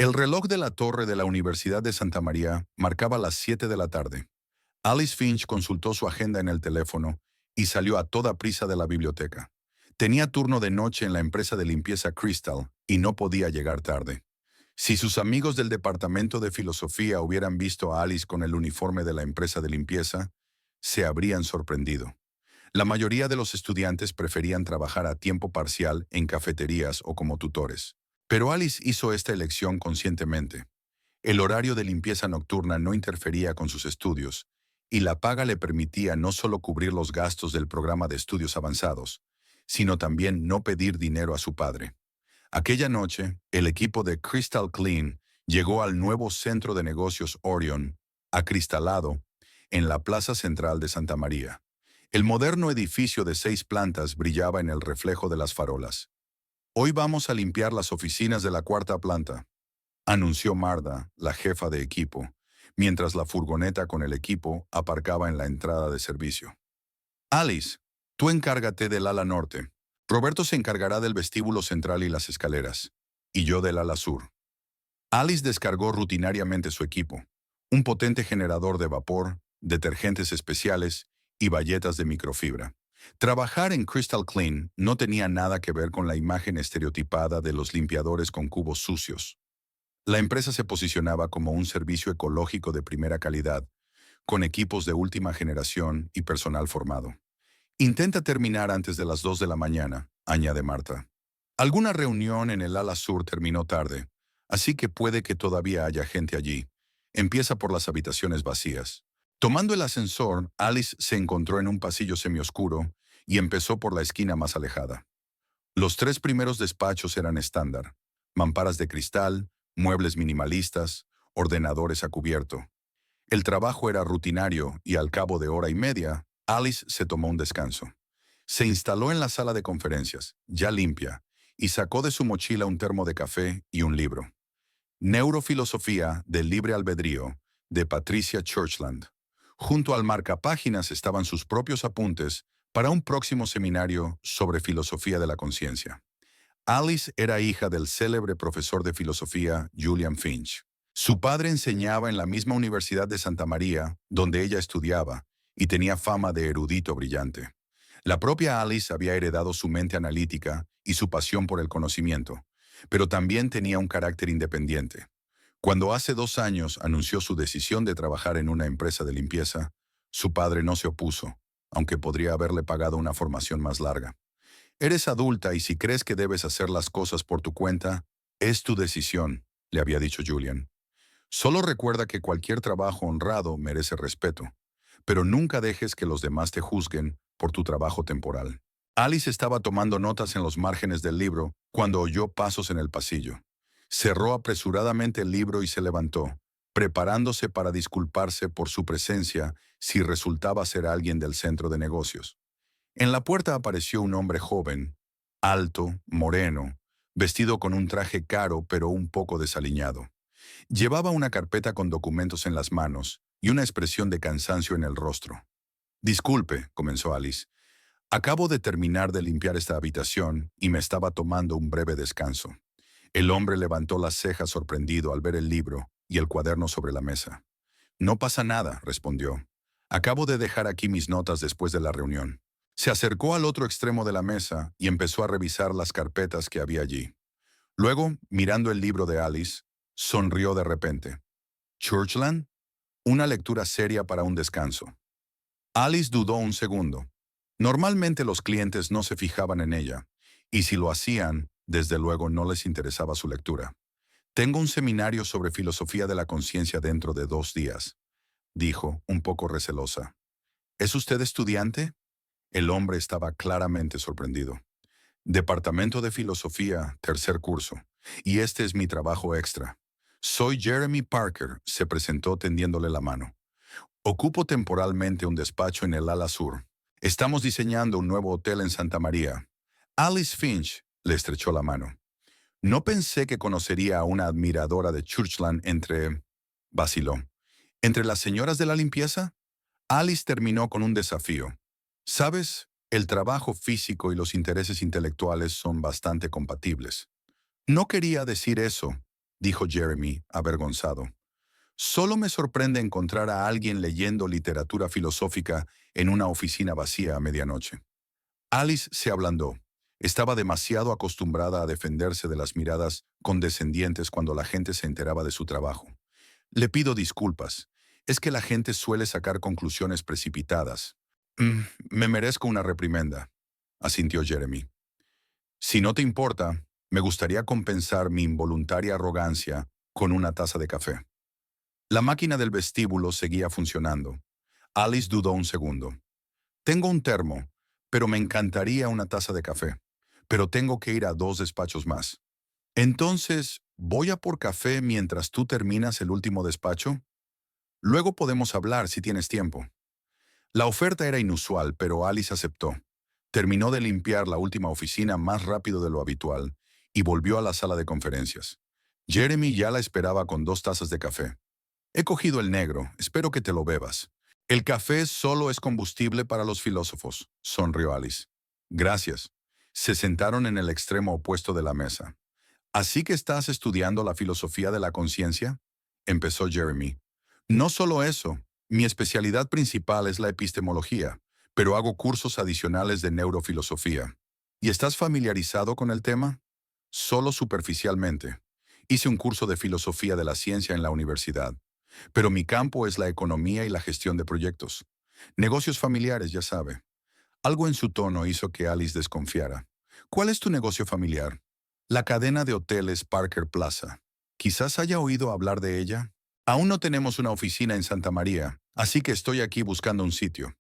El reloj de la torre de la Universidad de Santa María marcaba las 7 de la tarde. Alice Finch consultó su agenda en el teléfono y salió a toda prisa de la biblioteca. Tenía turno de noche en la empresa de limpieza Crystal y no podía llegar tarde. Si sus amigos del departamento de filosofía hubieran visto a Alice con el uniforme de la empresa de limpieza, se habrían sorprendido. La mayoría de los estudiantes preferían trabajar a tiempo parcial en cafeterías o como tutores. Pero Alice hizo esta elección conscientemente. El horario de limpieza nocturna no interfería con sus estudios, y la paga le permitía no solo cubrir los gastos del programa de estudios avanzados, sino también no pedir dinero a su padre. Aquella noche, el equipo de Crystal Clean llegó al nuevo centro de negocios Orion, acristalado, en la plaza central de Santa María. El moderno edificio de 6 plantas brillaba en el reflejo de las farolas. «Hoy vamos a limpiar las oficinas de la cuarta planta», anunció Marda, la jefa de equipo, mientras la furgoneta con el equipo aparcaba en la entrada de servicio. «Alice, tú encárgate del ala norte. Roberto se encargará del vestíbulo central y las escaleras, y yo del ala sur». Alice descargó rutinariamente su equipo, un potente generador de vapor, detergentes especiales y bayetas de microfibra. Trabajar en Crystal Clean no tenía nada que ver con la imagen estereotipada de los limpiadores con cubos sucios. La empresa se posicionaba como un servicio ecológico de primera calidad, con equipos de última generación y personal formado. «Intenta terminar antes de las 2 de la mañana», añade Marta. Alguna reunión en el ala sur terminó tarde, así que puede que todavía haya gente allí. Empieza por las habitaciones vacías. Tomando el ascensor, Alice se encontró en un pasillo semioscuro y empezó por la esquina más alejada. Los 3 primeros despachos eran estándar: mamparas de cristal, muebles minimalistas, ordenadores a cubierto. El trabajo era rutinario y al cabo de hora y media, Alice se tomó un descanso. Se instaló en la sala de conferencias, ya limpia, y sacó de su mochila un termo de café y un libro. Neurofilosofía del libre albedrío, de Patricia Churchland. Junto al marcapáginas estaban sus propios apuntes para un próximo seminario sobre filosofía de la conciencia. Alice era hija del célebre profesor de filosofía Julian Finch. Su padre enseñaba en la misma Universidad de Santa María, donde ella estudiaba, y tenía fama de erudito brillante. La propia Alice había heredado su mente analítica y su pasión por el conocimiento, pero también tenía un carácter independiente. Cuando hace 2 años anunció su decisión de trabajar en una empresa de limpieza, su padre no se opuso, aunque podría haberle pagado una formación más larga. «Eres adulta y si crees que debes hacer las cosas por tu cuenta, es tu decisión», le había dicho Julian. «Solo recuerda que cualquier trabajo honrado merece respeto, pero nunca dejes que los demás te juzguen por tu trabajo temporal». Alice estaba tomando notas en los márgenes del libro cuando oyó pasos en el pasillo. Cerró apresuradamente el libro y se levantó, preparándose para disculparse por su presencia si resultaba ser alguien del centro de negocios. En la puerta apareció un hombre joven, alto, moreno, vestido con un traje caro pero un poco desaliñado. Llevaba una carpeta con documentos en las manos y una expresión de cansancio en el rostro. «Disculpe», comenzó Alice. «Acabo de terminar de limpiar esta habitación y me estaba tomando un breve descanso». El hombre levantó las cejas sorprendido al ver el libro y el cuaderno sobre la mesa. «No pasa nada», respondió. «Acabo de dejar aquí mis notas después de la reunión». Se acercó al otro extremo de la mesa y empezó a revisar las carpetas que había allí. Luego, mirando el libro de Alice, sonrió de repente. «¿Churchland? Una lectura seria para un descanso». Alice dudó un segundo. Normalmente los clientes no se fijaban en ella, y si lo hacían, desde luego no les interesaba su lectura. «Tengo un seminario sobre filosofía de la conciencia dentro de 2 días», dijo, un poco recelosa. «¿Es usted estudiante?» El hombre estaba claramente sorprendido. «Departamento de Filosofía, 3er curso. Y este es mi trabajo extra. Soy Jeremy Parker», se presentó tendiéndole la mano. «Ocupo temporalmente un despacho en el ala sur. Estamos diseñando un nuevo hotel en Santa María». Alice Finch le estrechó la mano. «No pensé que conocería a una admiradora de Churchland vaciló. ¿Entre las señoras de la limpieza?» Alice terminó con un desafío. «Sabes, el trabajo físico y los intereses intelectuales son bastante compatibles». «No quería decir eso», dijo Jeremy, avergonzado. Solo me sorprende encontrar a alguien leyendo literatura filosófica en una oficina vacía a medianoche. Alice se ablandó. Estaba demasiado acostumbrada a defenderse de las miradas condescendientes cuando la gente se enteraba de su trabajo. Le pido disculpas. Es que la gente suele sacar conclusiones precipitadas. "Mm, me merezco una reprimenda", asintió Jeremy. Si no te importa, me gustaría compensar mi involuntaria arrogancia con una taza de café. La máquina del vestíbulo seguía funcionando. Alice dudó un segundo. Tengo un termo, pero me encantaría una taza de café. Pero tengo que ir a 2 despachos más. Entonces, ¿voy a por café mientras tú terminas el último despacho? Luego podemos hablar si tienes tiempo. La oferta era inusual, pero Alice aceptó. Terminó de limpiar la última oficina más rápido de lo habitual y volvió a la sala de conferencias. Jeremy ya la esperaba con 2 tazas de café. He cogido el negro, espero que te lo bebas. El café solo es combustible para los filósofos, sonrió Alice. Gracias. Se sentaron en el extremo opuesto de la mesa. ¿Así que estás estudiando la filosofía de la conciencia?, empezó Jeremy. No solo eso, mi especialidad principal es la epistemología, pero hago cursos adicionales de neurofilosofía. ¿Y estás familiarizado con el tema? Solo superficialmente. Hice un curso de filosofía de la ciencia en la universidad, pero mi campo es la economía y la gestión de proyectos. Negocios familiares, ya sabe. Algo en su tono hizo que Alice desconfiara. ¿Cuál es tu negocio familiar? La cadena de hoteles Parker Plaza. Quizás haya oído hablar de ella. Aún no tenemos una oficina en Santa María, así que estoy aquí buscando un sitio.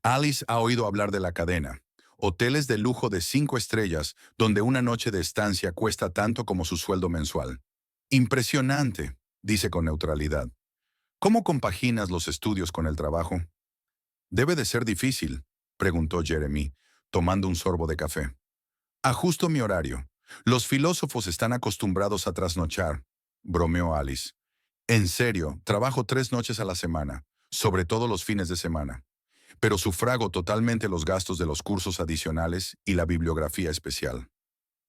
Alice ha oído hablar de la cadena. Hoteles de lujo de 5 estrellas, donde una noche de estancia cuesta tanto como su sueldo mensual. Impresionante, dice con neutralidad. ¿Cómo compaginas los estudios con el trabajo? Debe de ser difícil, preguntó Jeremy, tomando un sorbo de café. Ajusto mi horario. Los filósofos están acostumbrados a trasnochar, bromeó Alice. En serio, trabajo 3 noches a la semana, sobre todo los fines de semana. Pero sufrago totalmente los gastos de los cursos adicionales y la bibliografía especial.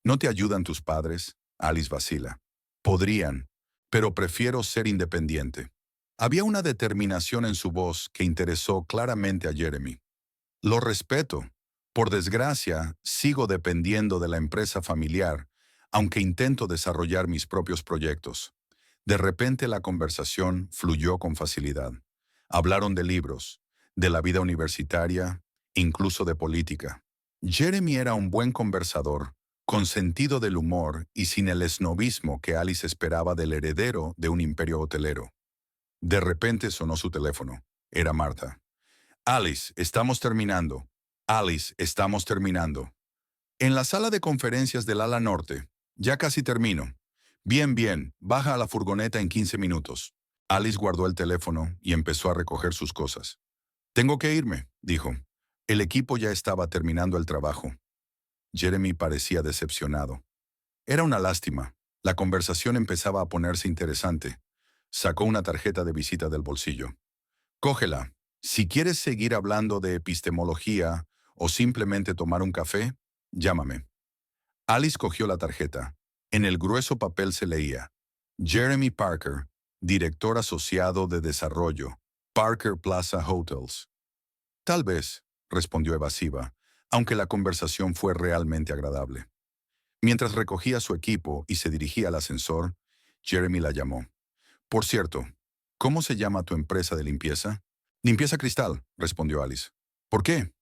¿No te ayudan tus padres? Alice vacila. Podrían, pero prefiero ser independiente. Había una determinación en su voz que interesó claramente a Jeremy. Lo respeto. Por desgracia, sigo dependiendo de la empresa familiar, aunque intento desarrollar mis propios proyectos. De repente la conversación fluyó con facilidad. Hablaron de libros, de la vida universitaria, incluso de política. Jeremy era un buen conversador, con sentido del humor y sin el esnobismo que Alice esperaba del heredero de un imperio hotelero. De repente sonó su teléfono. Era Marta. Alice, estamos terminando. Alice, estamos terminando. En la sala de conferencias del ala norte. Ya casi termino. Bien, bien, baja a la furgoneta en 15 minutos. Alice guardó el teléfono y empezó a recoger sus cosas. Tengo que irme, dijo. El equipo ya estaba terminando el trabajo. Jeremy parecía decepcionado. Era una lástima. La conversación empezaba a ponerse interesante. Sacó una tarjeta de visita del bolsillo. Cógela. Si quieres seguir hablando de epistemología o simplemente tomar un café, llámame. Alice cogió la tarjeta. En el grueso papel se leía: Jeremy Parker, director asociado de desarrollo, Parker Plaza Hotels. Tal vez, respondió evasiva, aunque la conversación fue realmente agradable. Mientras recogía su equipo y se dirigía al ascensor, Jeremy la llamó. Por cierto, ¿cómo se llama tu empresa de limpieza? Limpieza Cristal, respondió Alice. ¿Por qué?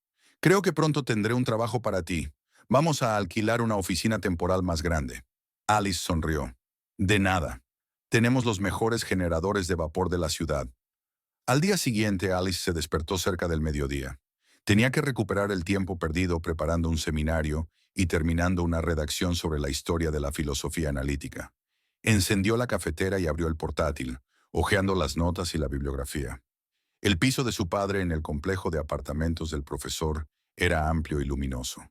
Creo que pronto tendré un trabajo para ti. Vamos a alquilar una oficina temporal más grande. Alice sonrió. De nada. Tenemos los mejores generadores de vapor de la ciudad. Al día siguiente, Alice se despertó cerca del mediodía. Tenía que recuperar el tiempo perdido preparando un seminario y terminando una redacción sobre la historia de la filosofía analítica. Encendió la cafetera y abrió el portátil, hojeando las notas y la bibliografía. El piso de su padre en el complejo de apartamentos del profesor era amplio y luminoso,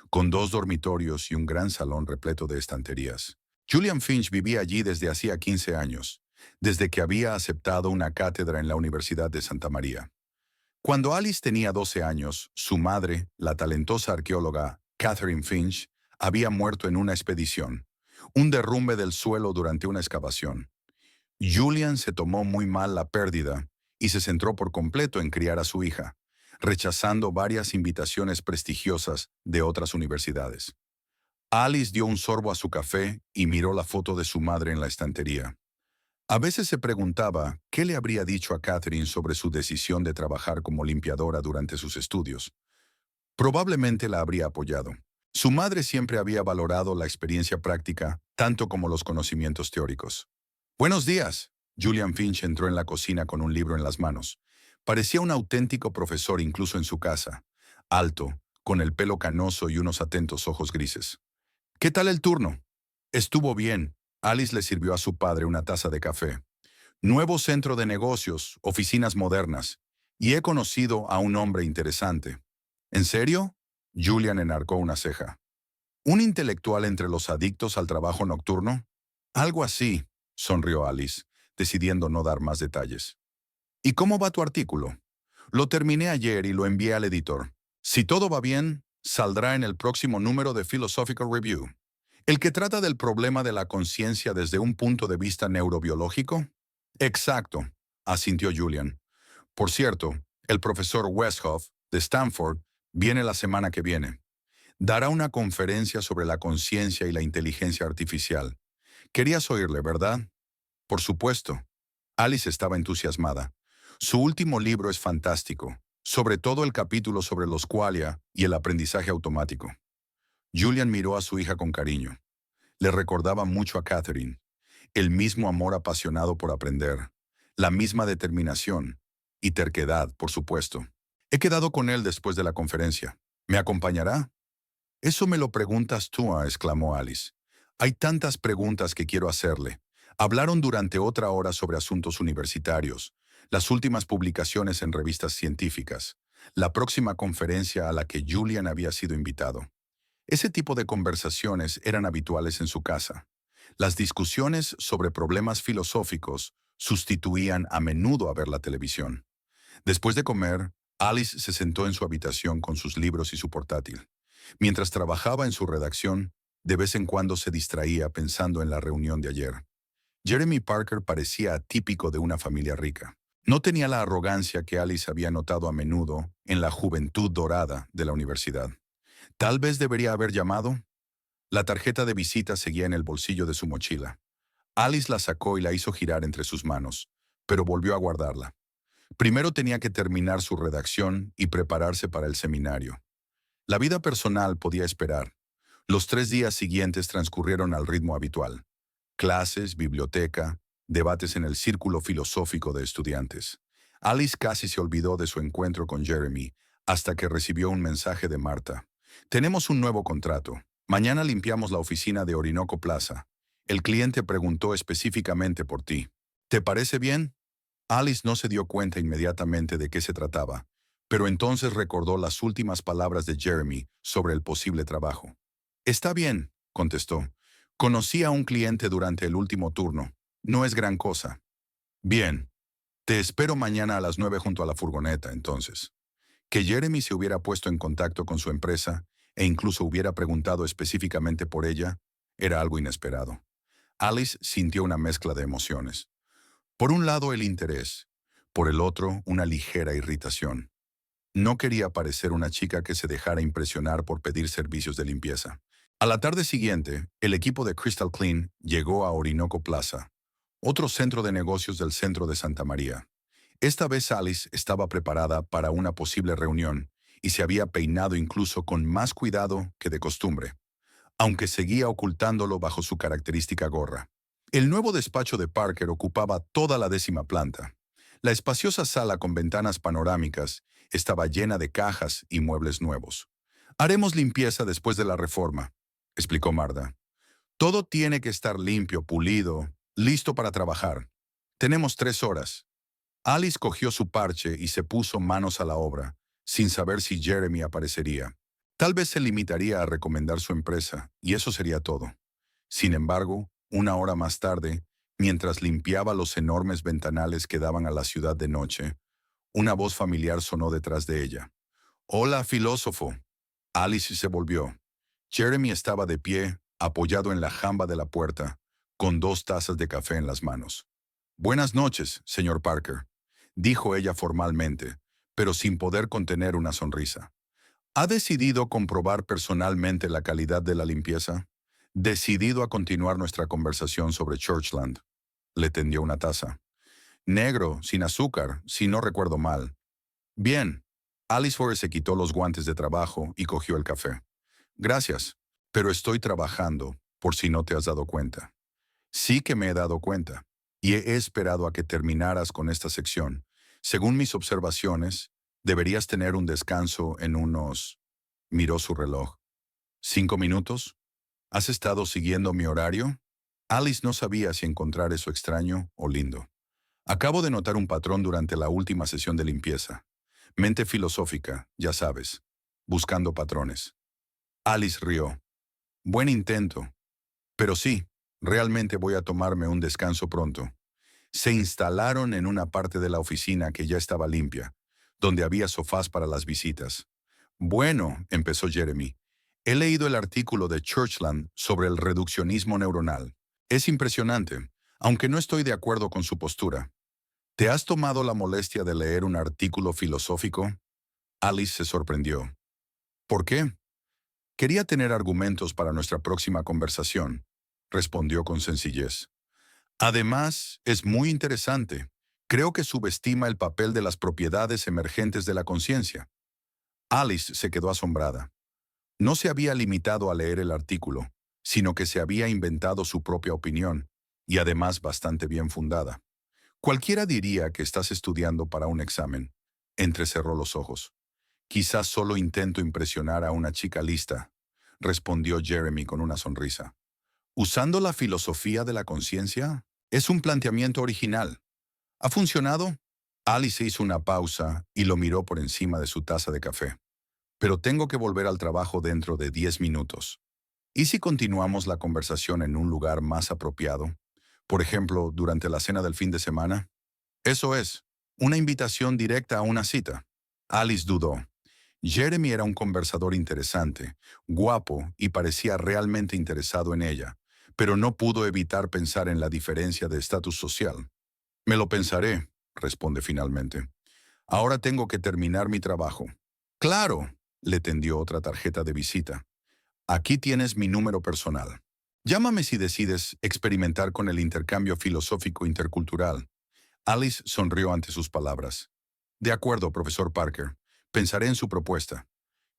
con 2 dormitorios y un gran salón repleto de estanterías. Julian Finch vivía allí desde hacía 15 años, desde que había aceptado una cátedra en la Universidad de Santa María. Cuando Alice tenía 12 años, su madre, la talentosa arqueóloga Catherine Finch, había muerto en una expedición, un derrumbe del suelo durante una excavación. Julian se tomó muy mal la pérdida y se centró por completo en criar a su hija, rechazando varias invitaciones prestigiosas de otras universidades. Alice dio un sorbo a su café y miró la foto de su madre en la estantería. A veces se preguntaba qué le habría dicho a Catherine sobre su decisión de trabajar como limpiadora durante sus estudios. Probablemente la habría apoyado. Su madre siempre había valorado la experiencia práctica, tanto como los conocimientos teóricos. Buenos días. Julian Finch entró en la cocina con un libro en las manos. Parecía un auténtico profesor incluso en su casa. Alto, con el pelo canoso y unos atentos ojos grises. ¿Qué tal el turno? Estuvo bien. Alice le sirvió a su padre una taza de café. Nuevo centro de negocios, oficinas modernas. Y he conocido a un hombre interesante. ¿En serio? Julian enarcó una ceja. ¿Un intelectual entre los adictos al trabajo nocturno? Algo así, sonrió Alice, decidiendo no dar más detalles. ¿Y cómo va tu artículo? Lo terminé ayer y lo envié al editor. Si todo va bien, saldrá en el próximo número de Philosophical Review. ¿El que trata del problema de la conciencia desde un punto de vista neurobiológico? Exacto, asintió Julian. Por cierto, el profesor Westhoff, de Stanford, viene la semana que viene. Dará una conferencia sobre la conciencia y la inteligencia artificial. Querías oírle, ¿verdad? Por supuesto. Alice estaba entusiasmada. Su último libro es fantástico, sobre todo el capítulo sobre los qualia y el aprendizaje automático. Julian miró a su hija con cariño. Le recordaba mucho a Catherine. El mismo amor apasionado por aprender, la misma determinación y terquedad, por supuesto. He quedado con él después de la conferencia. ¿Me acompañará? Eso me lo preguntas tú, exclamó Alice. Hay tantas preguntas que quiero hacerle. Hablaron durante otra hora sobre asuntos universitarios, las últimas publicaciones en revistas científicas, la próxima conferencia a la que Julian había sido invitado. Ese tipo de conversaciones eran habituales en su casa. Las discusiones sobre problemas filosóficos sustituían a menudo a ver la televisión. Después de comer, Alice se sentó en su habitación con sus libros y su portátil. Mientras trabajaba en su redacción, de vez en cuando se distraía pensando en la reunión de ayer. Jeremy Parker parecía atípico de una familia rica. No tenía la arrogancia que Alice había notado a menudo en la juventud dorada de la universidad. Tal vez debería haber llamado. La tarjeta de visita seguía en el bolsillo de su mochila. Alice la sacó y la hizo girar entre sus manos, pero volvió a guardarla. Primero tenía que terminar su redacción y prepararse para el seminario. La vida personal podía esperar. Los 3 días siguientes transcurrieron al ritmo habitual. Clases, biblioteca, debates en el círculo filosófico de estudiantes. Alice casi se olvidó de su encuentro con Jeremy hasta que recibió un mensaje de Marta. Tenemos un nuevo contrato. Mañana limpiamos la oficina de Orinoco Plaza. El cliente preguntó específicamente por ti. ¿Te parece bien? Alice no se dio cuenta inmediatamente de qué se trataba, pero entonces recordó las últimas palabras de Jeremy sobre el posible trabajo. Está bien, contestó. Conocí a un cliente durante el último turno. No es gran cosa. Bien. Te espero mañana a las 9 junto a la furgoneta, entonces. Que Jeremy se hubiera puesto en contacto con su empresa e incluso hubiera preguntado específicamente por ella, era algo inesperado. Alice sintió una mezcla de emociones. Por un lado el interés, por el otro una ligera irritación. No quería parecer una chica que se dejara impresionar por pedir servicios de limpieza. A la tarde siguiente, el equipo de Crystal Clean llegó a Orinoco Plaza, otro centro de negocios del centro de Santa María. Esta vez Alice estaba preparada para una posible reunión y se había peinado incluso con más cuidado que de costumbre, aunque seguía ocultándolo bajo su característica gorra. El nuevo despacho de Parker ocupaba toda la 10ª planta. La espaciosa sala con ventanas panorámicas estaba llena de cajas y muebles nuevos. Haremos limpieza después de la reforma, explicó Marta. Todo tiene que estar limpio, pulido, listo para trabajar. Tenemos 3 horas. Alice cogió su parche y se puso manos a la obra, sin saber si Jeremy aparecería. Tal vez se limitaría a recomendar su empresa, y eso sería todo. Sin embargo, 1 hora más tarde, mientras limpiaba los enormes ventanales que daban a la ciudad de noche, una voz familiar sonó detrás de ella. «Hola, filósofo». Alice se volvió. Jeremy estaba de pie, apoyado en la jamba de la puerta, con 2 tazas de café en las manos. «Buenas noches, señor Parker», dijo ella formalmente, pero sin poder contener una sonrisa. ¿Ha decidido comprobar personalmente la calidad de la limpieza? ¿Decidido a continuar nuestra conversación sobre Churchland? Le tendió una taza. Negro, sin azúcar, si no recuerdo mal. Bien. Alice Forrest se quitó los guantes de trabajo y cogió el café. Gracias, pero estoy trabajando, por si no te has dado cuenta. Sí que me he dado cuenta, y he esperado a que terminaras con esta sección. Según mis observaciones, deberías tener un descanso en unos... Miró su reloj. ¿5 minutos? ¿Has estado siguiendo mi horario? Alice no sabía si encontrar eso extraño o lindo. Acabo de notar un patrón durante la última sesión de limpieza. Mente filosófica, ya sabes, buscando patrones. Alice rió. Buen intento. Pero sí, realmente voy a tomarme un descanso pronto. Se instalaron en una parte de la oficina que ya estaba limpia, donde había sofás para las visitas. Bueno, empezó Jeremy. He leído el artículo de Churchland sobre el reduccionismo neuronal. Es impresionante, aunque no estoy de acuerdo con su postura. ¿Te has tomado la molestia de leer un artículo filosófico? Alice se sorprendió. ¿Por qué? Quería tener argumentos para nuestra próxima conversación, respondió con sencillez. Además, es muy interesante. Creo que subestima el papel de las propiedades emergentes de la conciencia. Alice se quedó asombrada. No se había limitado a leer el artículo, sino que se había inventado su propia opinión, y además bastante bien fundada. Cualquiera diría que estás estudiando para un examen. Entrecerró los ojos. Quizás solo intento impresionar a una chica lista, respondió Jeremy con una sonrisa. ¿Usando la filosofía de la conciencia? Es un planteamiento original. ¿Ha funcionado? Alice hizo una pausa y lo miró por encima de su taza de café. Pero tengo que volver al trabajo dentro de 10 minutos. ¿Y si continuamos la conversación en un lugar más apropiado? Por ejemplo, durante la cena del fin de semana. Eso es, una invitación directa a una cita. Alice dudó. Jeremy era un conversador interesante, guapo y parecía realmente interesado en ella, pero no pudo evitar pensar en la diferencia de estatus social. Me lo pensaré, responde finalmente. Ahora tengo que terminar mi trabajo. Claro, le tendió otra tarjeta de visita. Aquí tienes mi número personal. Llámame si decides experimentar con el intercambio filosófico intercultural. Alice sonrió ante sus palabras. De acuerdo, profesor Parker. Pensaré en su propuesta.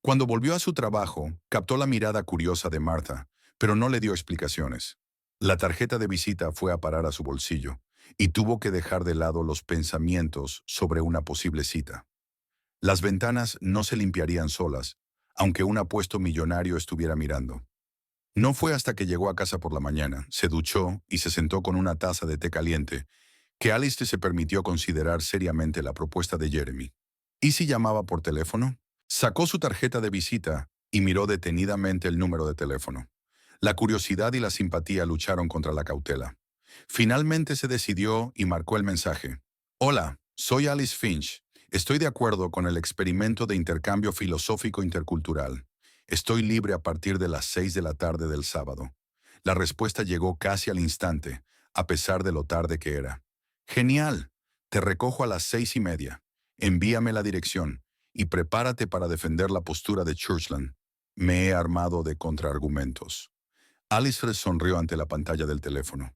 Cuando volvió a su trabajo, captó la mirada curiosa de Martha, pero no le dio explicaciones. La tarjeta de visita fue a parar a su bolsillo, y tuvo que dejar de lado los pensamientos sobre una posible cita. Las ventanas no se limpiarían solas, aunque un apuesto millonario estuviera mirando. No fue hasta que llegó a casa por la mañana, se duchó y se sentó con una taza de té caliente, que Alice se permitió considerar seriamente la propuesta de Jeremy. ¿Y si llamaba por teléfono? Sacó su tarjeta de visita y miró detenidamente el número de teléfono. La curiosidad y la simpatía lucharon contra la cautela. Finalmente se decidió y marcó el mensaje. Hola, soy Alice Finch. Estoy de acuerdo con el experimento de intercambio filosófico intercultural. Estoy libre a partir de las 6 de la tarde del sábado. La respuesta llegó casi al instante, a pesar de lo tarde que era. Genial. Te recojo a las 6:30. Envíame la dirección y prepárate para defender la postura de Churchland. Me he armado de contraargumentos. Alice sonrió ante la pantalla del teléfono.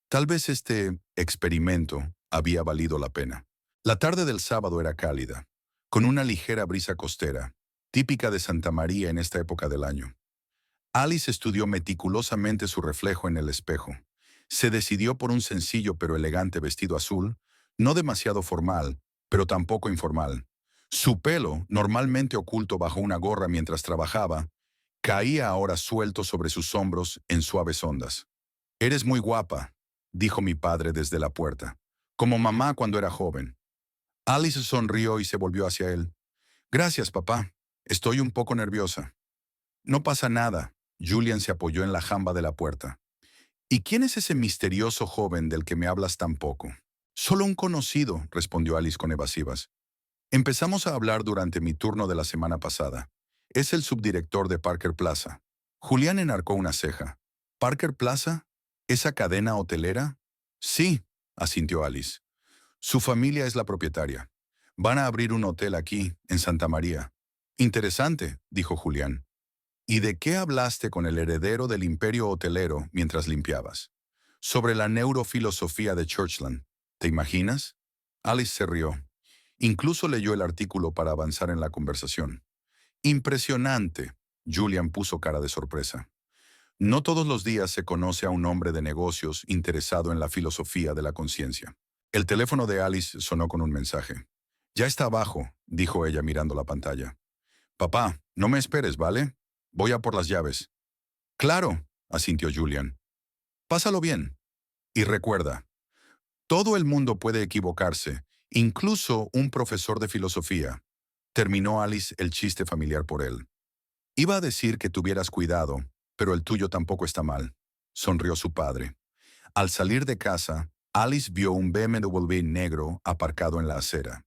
Tal vez este experimento había valido la pena. La tarde del sábado era cálida, con una ligera brisa costera, típica de Santa María en esta época del año. Alice estudió meticulosamente su reflejo en el espejo. Se decidió por un sencillo pero elegante vestido azul, no demasiado formal, pero tampoco informal. Su pelo, normalmente oculto bajo una gorra mientras trabajaba, caía ahora suelto sobre sus hombros en suaves ondas. «Eres muy guapa», dijo mi padre desde la puerta, «como mamá cuando era joven». Alice sonrió y se volvió hacia él. «Gracias, papá. Estoy un poco nerviosa». «No pasa nada». Julian se apoyó en la jamba de la puerta. «¿Y quién es ese misterioso joven del que me hablas tan poco?» «Solo un conocido», respondió Alice con evasivas. «Empezamos a hablar durante mi turno de la semana pasada. Es el subdirector de Parker Plaza». Julián enarcó una ceja. ¿Parker Plaza? ¿Esa cadena hotelera? Sí, asintió Alice. Su familia es la propietaria. Van a abrir un hotel aquí, en Santa María. Interesante, dijo Julián. ¿Y de qué hablaste con el heredero del imperio hotelero mientras limpiabas? Sobre la neurofilosofía de Churchland. ¿Te imaginas? Alice se rió. Incluso leyó el artículo para avanzar en la conversación. Impresionante. Julian puso cara de sorpresa. No todos los días se conoce a un hombre de negocios interesado en la filosofía de la conciencia. El teléfono de Alice sonó con un mensaje. Ya está abajo, dijo ella mirando la pantalla. Papá, no me esperes, ¿vale? Voy a por las llaves. Claro, asintió Julian. Pásalo bien. Y recuerda, todo el mundo puede equivocarse, incluso un profesor de filosofía. Terminó Alice el chiste familiar por él. Iba a decir que tuvieras cuidado, pero el tuyo tampoco está mal, sonrió su padre. Al salir de casa, Alice vio un BMW negro aparcado en la acera.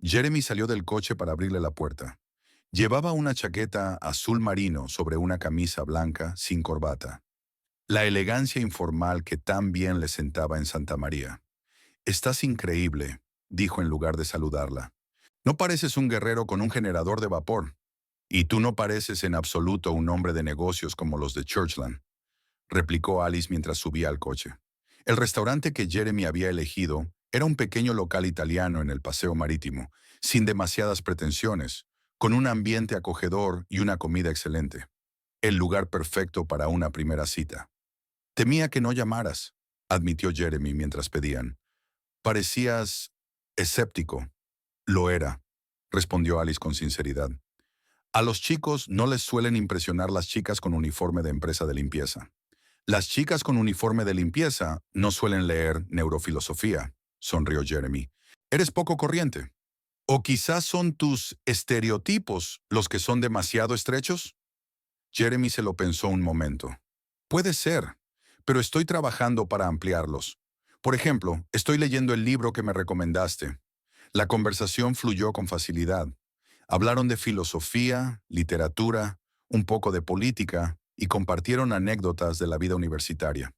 Jeremy salió del coche para abrirle la puerta. Llevaba una chaqueta azul marino sobre una camisa blanca sin corbata. La elegancia informal que tan bien le sentaba en Santa María. «Estás increíble», dijo en lugar de saludarla. «No pareces un guerrero con un generador de vapor. Y tú no pareces en absoluto un hombre de negocios como los de Churchland», replicó Alice mientras subía al coche. El restaurante que Jeremy había elegido era un pequeño local italiano en el Paseo Marítimo, sin demasiadas pretensiones, con un ambiente acogedor y una comida excelente. El lugar perfecto para una primera cita. «Temía que no llamaras», admitió Jeremy mientras pedían. «Parecías escéptico». «Lo era», respondió Alice con sinceridad. A los chicos no les suelen impresionar las chicas con uniforme de empresa de limpieza. Las chicas con uniforme de limpieza no suelen leer neurofilosofía, sonrió Jeremy. Eres poco corriente. ¿O quizás son tus estereotipos los que son demasiado estrechos? Jeremy se lo pensó un momento. Puede ser, pero estoy trabajando para ampliarlos. Por ejemplo, estoy leyendo el libro que me recomendaste. La conversación fluyó con facilidad. Hablaron de filosofía, literatura, un poco de política y compartieron anécdotas de la vida universitaria.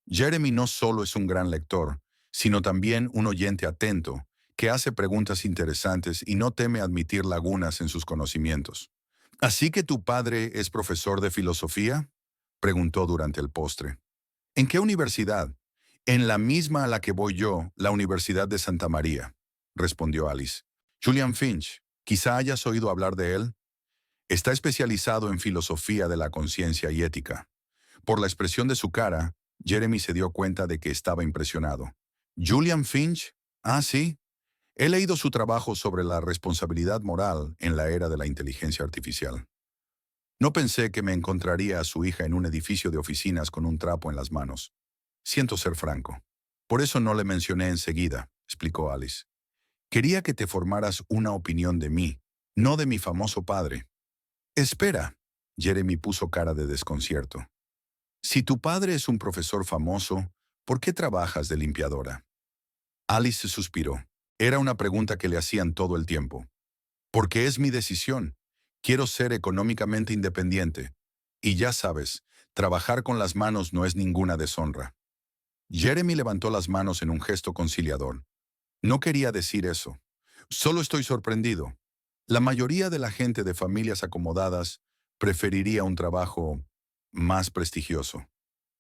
Jeremy no solo es un gran lector, sino también un oyente atento, que hace preguntas interesantes y no teme admitir lagunas en sus conocimientos. ¿Así que tu padre es profesor de filosofía?, preguntó durante el postre. ¿En qué universidad? En la misma a la que voy yo, la Universidad de Santa María, respondió Alice. Julian Finch, quizá hayas oído hablar de él. Está especializado en filosofía de la conciencia y ética. Por la expresión de su cara, Jeremy se dio cuenta de que estaba impresionado. ¿Julian Finch? Ah, sí. He leído su trabajo sobre la responsabilidad moral en la era de la inteligencia artificial. No pensé que me encontraría a su hija en un edificio de oficinas con un trapo en las manos. Siento ser franco. Por eso no le mencioné enseguida, explicó Alice. Quería que te formaras una opinión de mí, no de mi famoso padre. Espera, Jeremy puso cara de desconcierto. Si tu padre es un profesor famoso, ¿por qué trabajas de limpiadora? Alice suspiró. Era una pregunta que le hacían todo el tiempo. Porque es mi decisión. Quiero ser económicamente independiente. Y ya sabes, trabajar con las manos no es ninguna deshonra. Jeremy levantó las manos en un gesto conciliador. No quería decir eso. Solo estoy sorprendido. La mayoría de la gente de familias acomodadas preferiría un trabajo más prestigioso.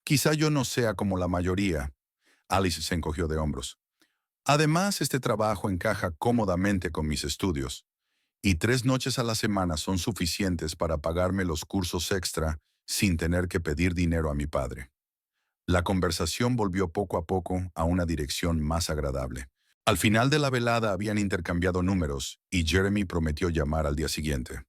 Quizá yo no sea como la mayoría. Alice se encogió de hombros. Además, este trabajo encaja cómodamente con mis estudios. Y 3 noches a la semana son suficientes para pagarme los cursos extra sin tener que pedir dinero a mi padre. La conversación volvió poco a poco a una dirección más agradable. Al final de la velada habían intercambiado números y Jeremy prometió llamar al día siguiente.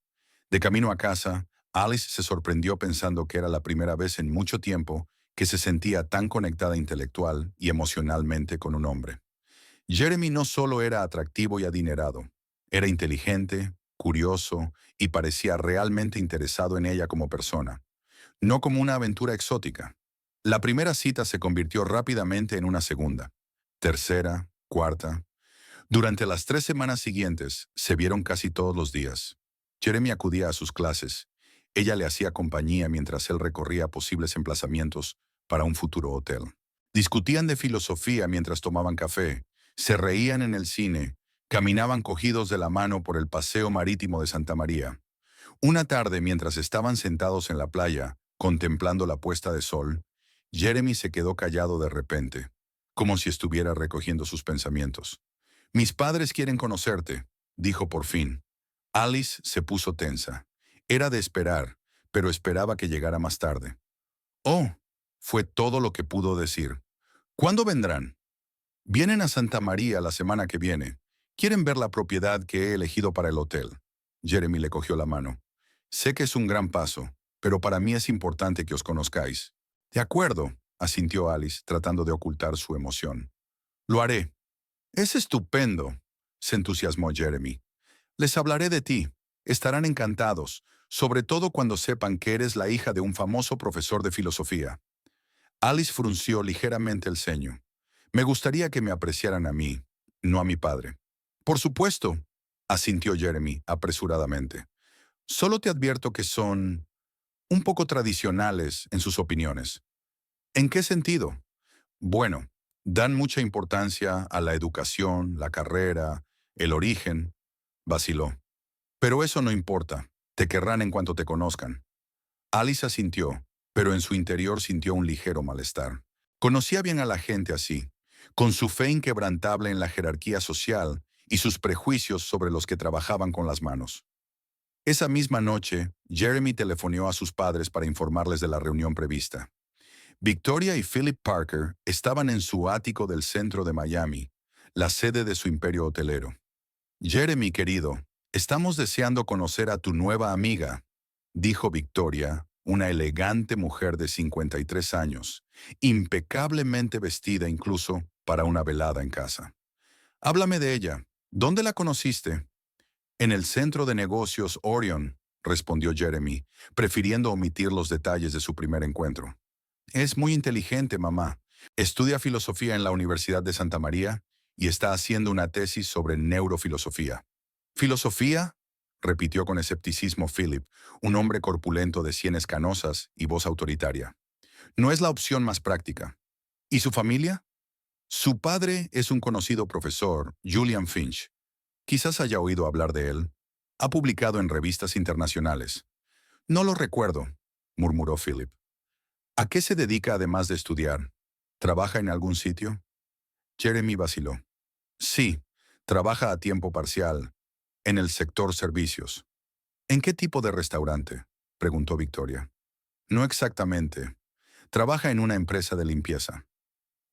De camino a casa, Alice se sorprendió pensando que era la primera vez en mucho tiempo que se sentía tan conectada intelectual y emocionalmente con un hombre. Jeremy no solo era atractivo y adinerado, era inteligente, curioso y parecía realmente interesado en ella como persona, no como una aventura exótica. La primera cita se convirtió rápidamente en una segunda, tercera, cuarta. Durante las 3 semanas siguientes, se vieron casi todos los días. Jeremy acudía a sus clases. Ella le hacía compañía mientras él recorría posibles emplazamientos para un futuro hotel. Discutían de filosofía mientras tomaban café, se reían en el cine, caminaban cogidos de la mano por el paseo marítimo de Santa María. Una tarde, mientras estaban sentados en la playa, contemplando la puesta de sol, Jeremy se quedó callado de repente, como si estuviera recogiendo sus pensamientos. Mis padres quieren conocerte, dijo por fin. Alice se puso tensa. Era de esperar, pero esperaba que llegara más tarde. Oh, fue todo lo que pudo decir. ¿Cuándo vendrán? Vienen a Santa María la semana que viene. Quieren ver la propiedad que he elegido para el hotel. Jeremy le cogió la mano. Sé que es un gran paso, pero para mí es importante que os conozcáis. De acuerdo, asintió Alice, tratando de ocultar su emoción. Lo haré. Es estupendo, se entusiasmó Jeremy. Les hablaré de ti. Estarán encantados, sobre todo cuando sepan que eres la hija de un famoso profesor de filosofía. Alice frunció ligeramente el ceño. Me gustaría que me apreciaran a mí, no a mi padre. Por supuesto, asintió Jeremy apresuradamente. Solo te advierto que son un poco tradicionales en sus opiniones. ¿En qué sentido? Bueno, dan mucha importancia a la educación, la carrera, el origen, vaciló. Pero eso no importa, te querrán en cuanto te conozcan. Alice asintió, pero en su interior sintió un ligero malestar. Conocía bien a la gente así, con su fe inquebrantable en la jerarquía social y sus prejuicios sobre los que trabajaban con las manos. Esa misma noche, Jeremy telefoneó a sus padres para informarles de la reunión prevista. Victoria y Philip Parker estaban en su ático del centro de Miami, la sede de su imperio hotelero. Jeremy, querido, estamos deseando conocer a tu nueva amiga, dijo Victoria, una elegante mujer de 53 años, impecablemente vestida incluso para una velada en casa. Háblame de ella. ¿Dónde la conociste? En el centro de negocios Orion, respondió Jeremy, prefiriendo omitir los detalles de su primer encuentro. Es muy inteligente, mamá. Estudia filosofía en la Universidad de Santa María y está haciendo una tesis sobre neurofilosofía. ¿Filosofía? Repitió con escepticismo Philip, un hombre corpulento de sienes canosas y voz autoritaria. No es la opción más práctica. ¿Y su familia? Su padre es un conocido profesor, Julian Finch. Quizás haya oído hablar de él. Ha publicado en revistas internacionales. No lo recuerdo, murmuró Philip. ¿A qué se dedica además de estudiar? ¿Trabaja en algún sitio? Jeremy vaciló. Sí, trabaja a tiempo parcial, en el sector servicios. ¿En qué tipo de restaurante? Preguntó Victoria. No exactamente. Trabaja en una empresa de limpieza.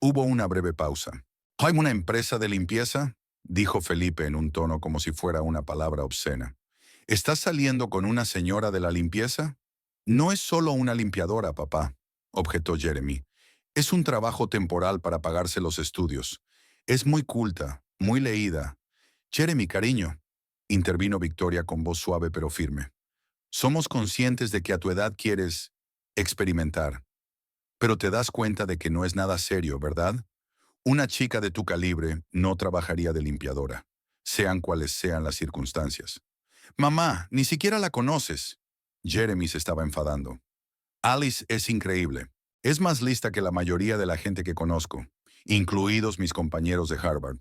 Hubo una breve pausa. ¿Hay una empresa de limpieza? Dijo Felipe en un tono como si fuera una palabra obscena. ¿Estás saliendo con una señora de la limpieza? No es solo una limpiadora, papá, objetó Jeremy. Es un trabajo temporal para pagarse los estudios. Es muy culta, muy leída. Jeremy, cariño, intervino Victoria con voz suave pero firme. Somos conscientes de que a tu edad quieres experimentar, pero te das cuenta de que no es nada serio, ¿verdad? Una chica de tu calibre no trabajaría de limpiadora, sean cuales sean las circunstancias. Mamá, ni siquiera la conoces. Jeremy se estaba enfadando. Alice es increíble. Es más lista que la mayoría de la gente que conozco, incluidos mis compañeros de Harvard.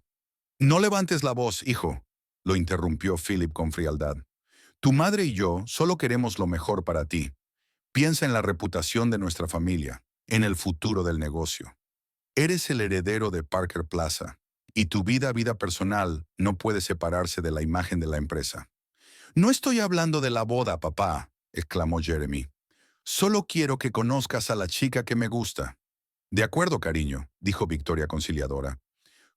No levantes la voz, hijo, lo interrumpió Philip con frialdad. Tu madre y yo solo queremos lo mejor para ti. Piensa en la reputación de nuestra familia, en el futuro del negocio. Eres el heredero de Parker Plaza, y tu vida personal no puede separarse de la imagen de la empresa. No estoy hablando de la boda, papá, exclamó Jeremy. Solo quiero que conozcas a la chica que me gusta. De acuerdo, cariño, dijo Victoria conciliadora.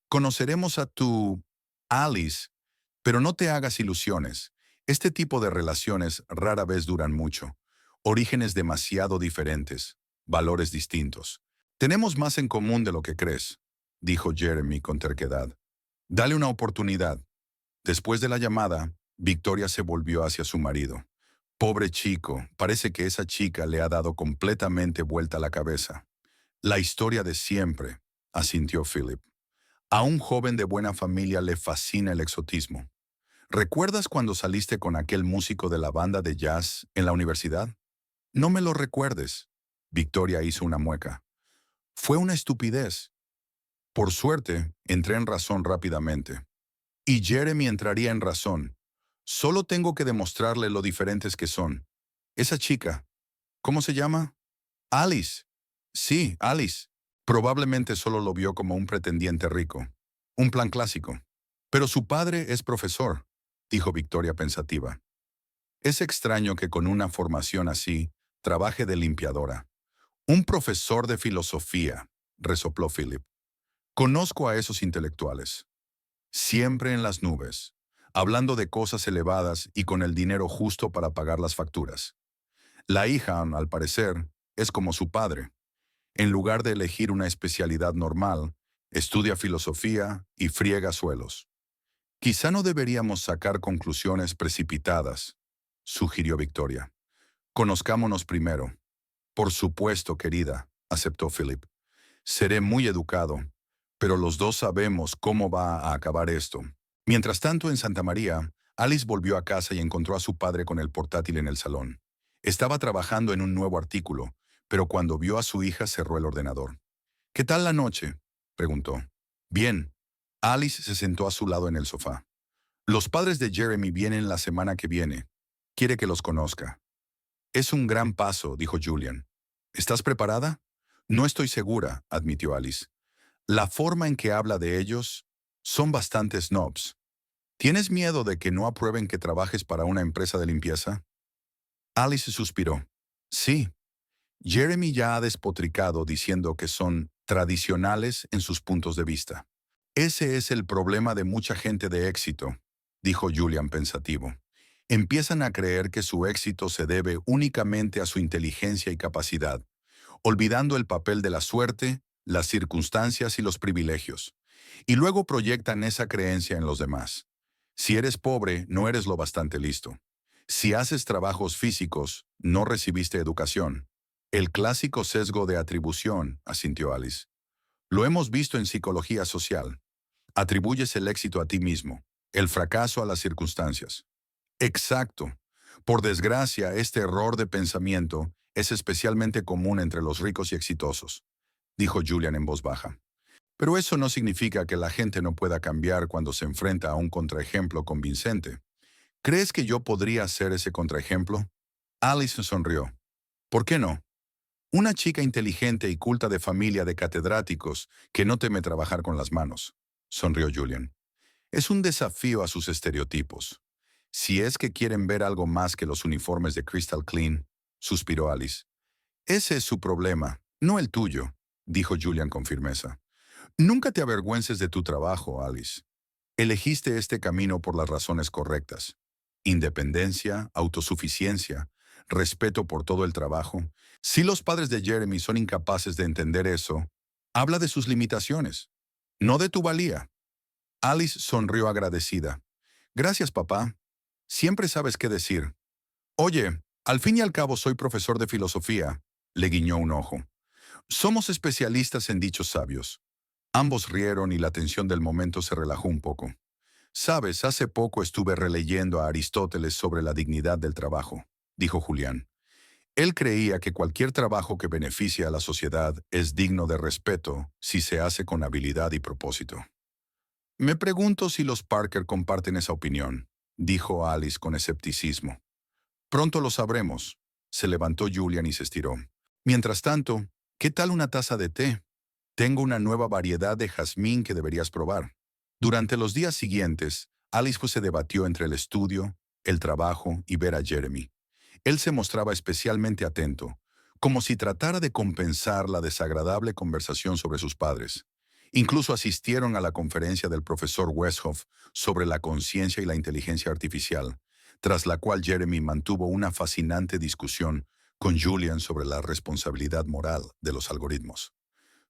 Conoceremos a tu Alice, pero no te hagas ilusiones. Este tipo de relaciones rara vez duran mucho. Orígenes demasiado diferentes, valores distintos. Tenemos más en común de lo que crees, dijo Jeremy con terquedad. Dale una oportunidad. Después de la llamada, Victoria se volvió hacia su marido. Pobre chico, parece que esa chica le ha dado completamente vuelta la cabeza. La historia de siempre, asintió Philip. A un joven de buena familia le fascina el exotismo. ¿Recuerdas cuando saliste con aquel músico de la banda de jazz en la universidad? No me lo recuerdes. Victoria hizo una mueca. Fue una estupidez. Por suerte, entré en razón rápidamente. Y Jeremy entraría en razón. Solo tengo que demostrarle lo diferentes que son. Esa chica, ¿cómo se llama? Alice. Sí, Alice. Probablemente solo lo vio como un pretendiente rico. Un plan clásico. Pero su padre es profesor, dijo Victoria pensativa. Es extraño que con una formación así, trabaje de limpiadora. Un profesor de filosofía, resopló Philip. Conozco a esos intelectuales. Siempre en las nubes, hablando de cosas elevadas y con el dinero justo para pagar las facturas. La hija, al parecer, es como su padre. En lugar de elegir una especialidad normal, estudia filosofía y friega suelos. Quizá no deberíamos sacar conclusiones precipitadas, sugirió Victoria. Conozcámonos primero. Por supuesto, querida, aceptó Philip. Seré muy educado, pero los dos sabemos cómo va a acabar esto. Mientras tanto, en Santa María, Alice volvió a casa y encontró a su padre con el portátil en el salón. Estaba trabajando en un nuevo artículo, pero cuando vio a su hija cerró el ordenador. ¿Qué tal la noche?, preguntó. Bien. Alice se sentó a su lado en el sofá. Los padres de Jeremy vienen la semana que viene. Quiere que los conozca. Es un gran paso, dijo Julian. ¿Estás preparada? No estoy segura, admitió Alice. La forma en que habla de ellos son bastante snobs. ¿Tienes miedo de que no aprueben que trabajes para una empresa de limpieza? Alice suspiró. Sí. Jeremy ya ha despotricado diciendo que son tradicionales en sus puntos de vista. Ese es el problema de mucha gente de éxito, dijo Julian pensativo. Empiezan a creer que su éxito se debe únicamente a su inteligencia y capacidad, olvidando el papel de la suerte, las circunstancias y los privilegios. Y luego proyectan esa creencia en los demás. Si eres pobre, no eres lo bastante listo. Si haces trabajos físicos, no recibiste educación. El clásico sesgo de atribución, asintió Alice. Lo hemos visto en psicología social. Atribuyes el éxito a ti mismo, el fracaso a las circunstancias. Exacto. Por desgracia, este error de pensamiento es especialmente común entre los ricos y exitosos, dijo Julian en voz baja. Pero eso no significa que la gente no pueda cambiar cuando se enfrenta a un contraejemplo convincente. ¿Crees que yo podría ser ese contraejemplo? Alice sonrió. ¿Por qué no? Una chica inteligente y culta de familia de catedráticos que no teme trabajar con las manos, sonrió Julian. Es un desafío a sus estereotipos. Si es que quieren ver algo más que los uniformes de Crystal Clean, suspiró Alice. Ese es su problema, no el tuyo, dijo Julian con firmeza. Nunca te avergüences de tu trabajo, Alice. Elegiste este camino por las razones correctas. Independencia, autosuficiencia, respeto por todo el trabajo. Si los padres de Jeremy son incapaces de entender eso, habla de sus limitaciones, no de tu valía. Alice sonrió agradecida. Gracias, papá. Siempre sabes qué decir. Oye, al fin y al cabo soy profesor de filosofía, le guiñó un ojo. Somos especialistas en dichos sabios. Ambos rieron y la tensión del momento se relajó un poco. Sabes, hace poco estuve releyendo a Aristóteles sobre la dignidad del trabajo, dijo Julián. Él creía que cualquier trabajo que beneficie a la sociedad es digno de respeto si se hace con habilidad y propósito. Me pregunto si los Parker comparten esa opinión, dijo Alice con escepticismo. Pronto lo sabremos. Se levantó Julian y se estiró. Mientras tanto, ¿qué tal una taza de té? Tengo una nueva variedad de jazmín que deberías probar. Durante los días siguientes, Alice se debatió entre el estudio, el trabajo y ver a Jeremy. Él se mostraba especialmente atento, como si tratara de compensar la desagradable conversación sobre sus padres. Incluso asistieron a la conferencia del profesor Westhoff sobre la conciencia y la inteligencia artificial, tras la cual Jeremy mantuvo una fascinante discusión con Julian sobre la responsabilidad moral de los algoritmos.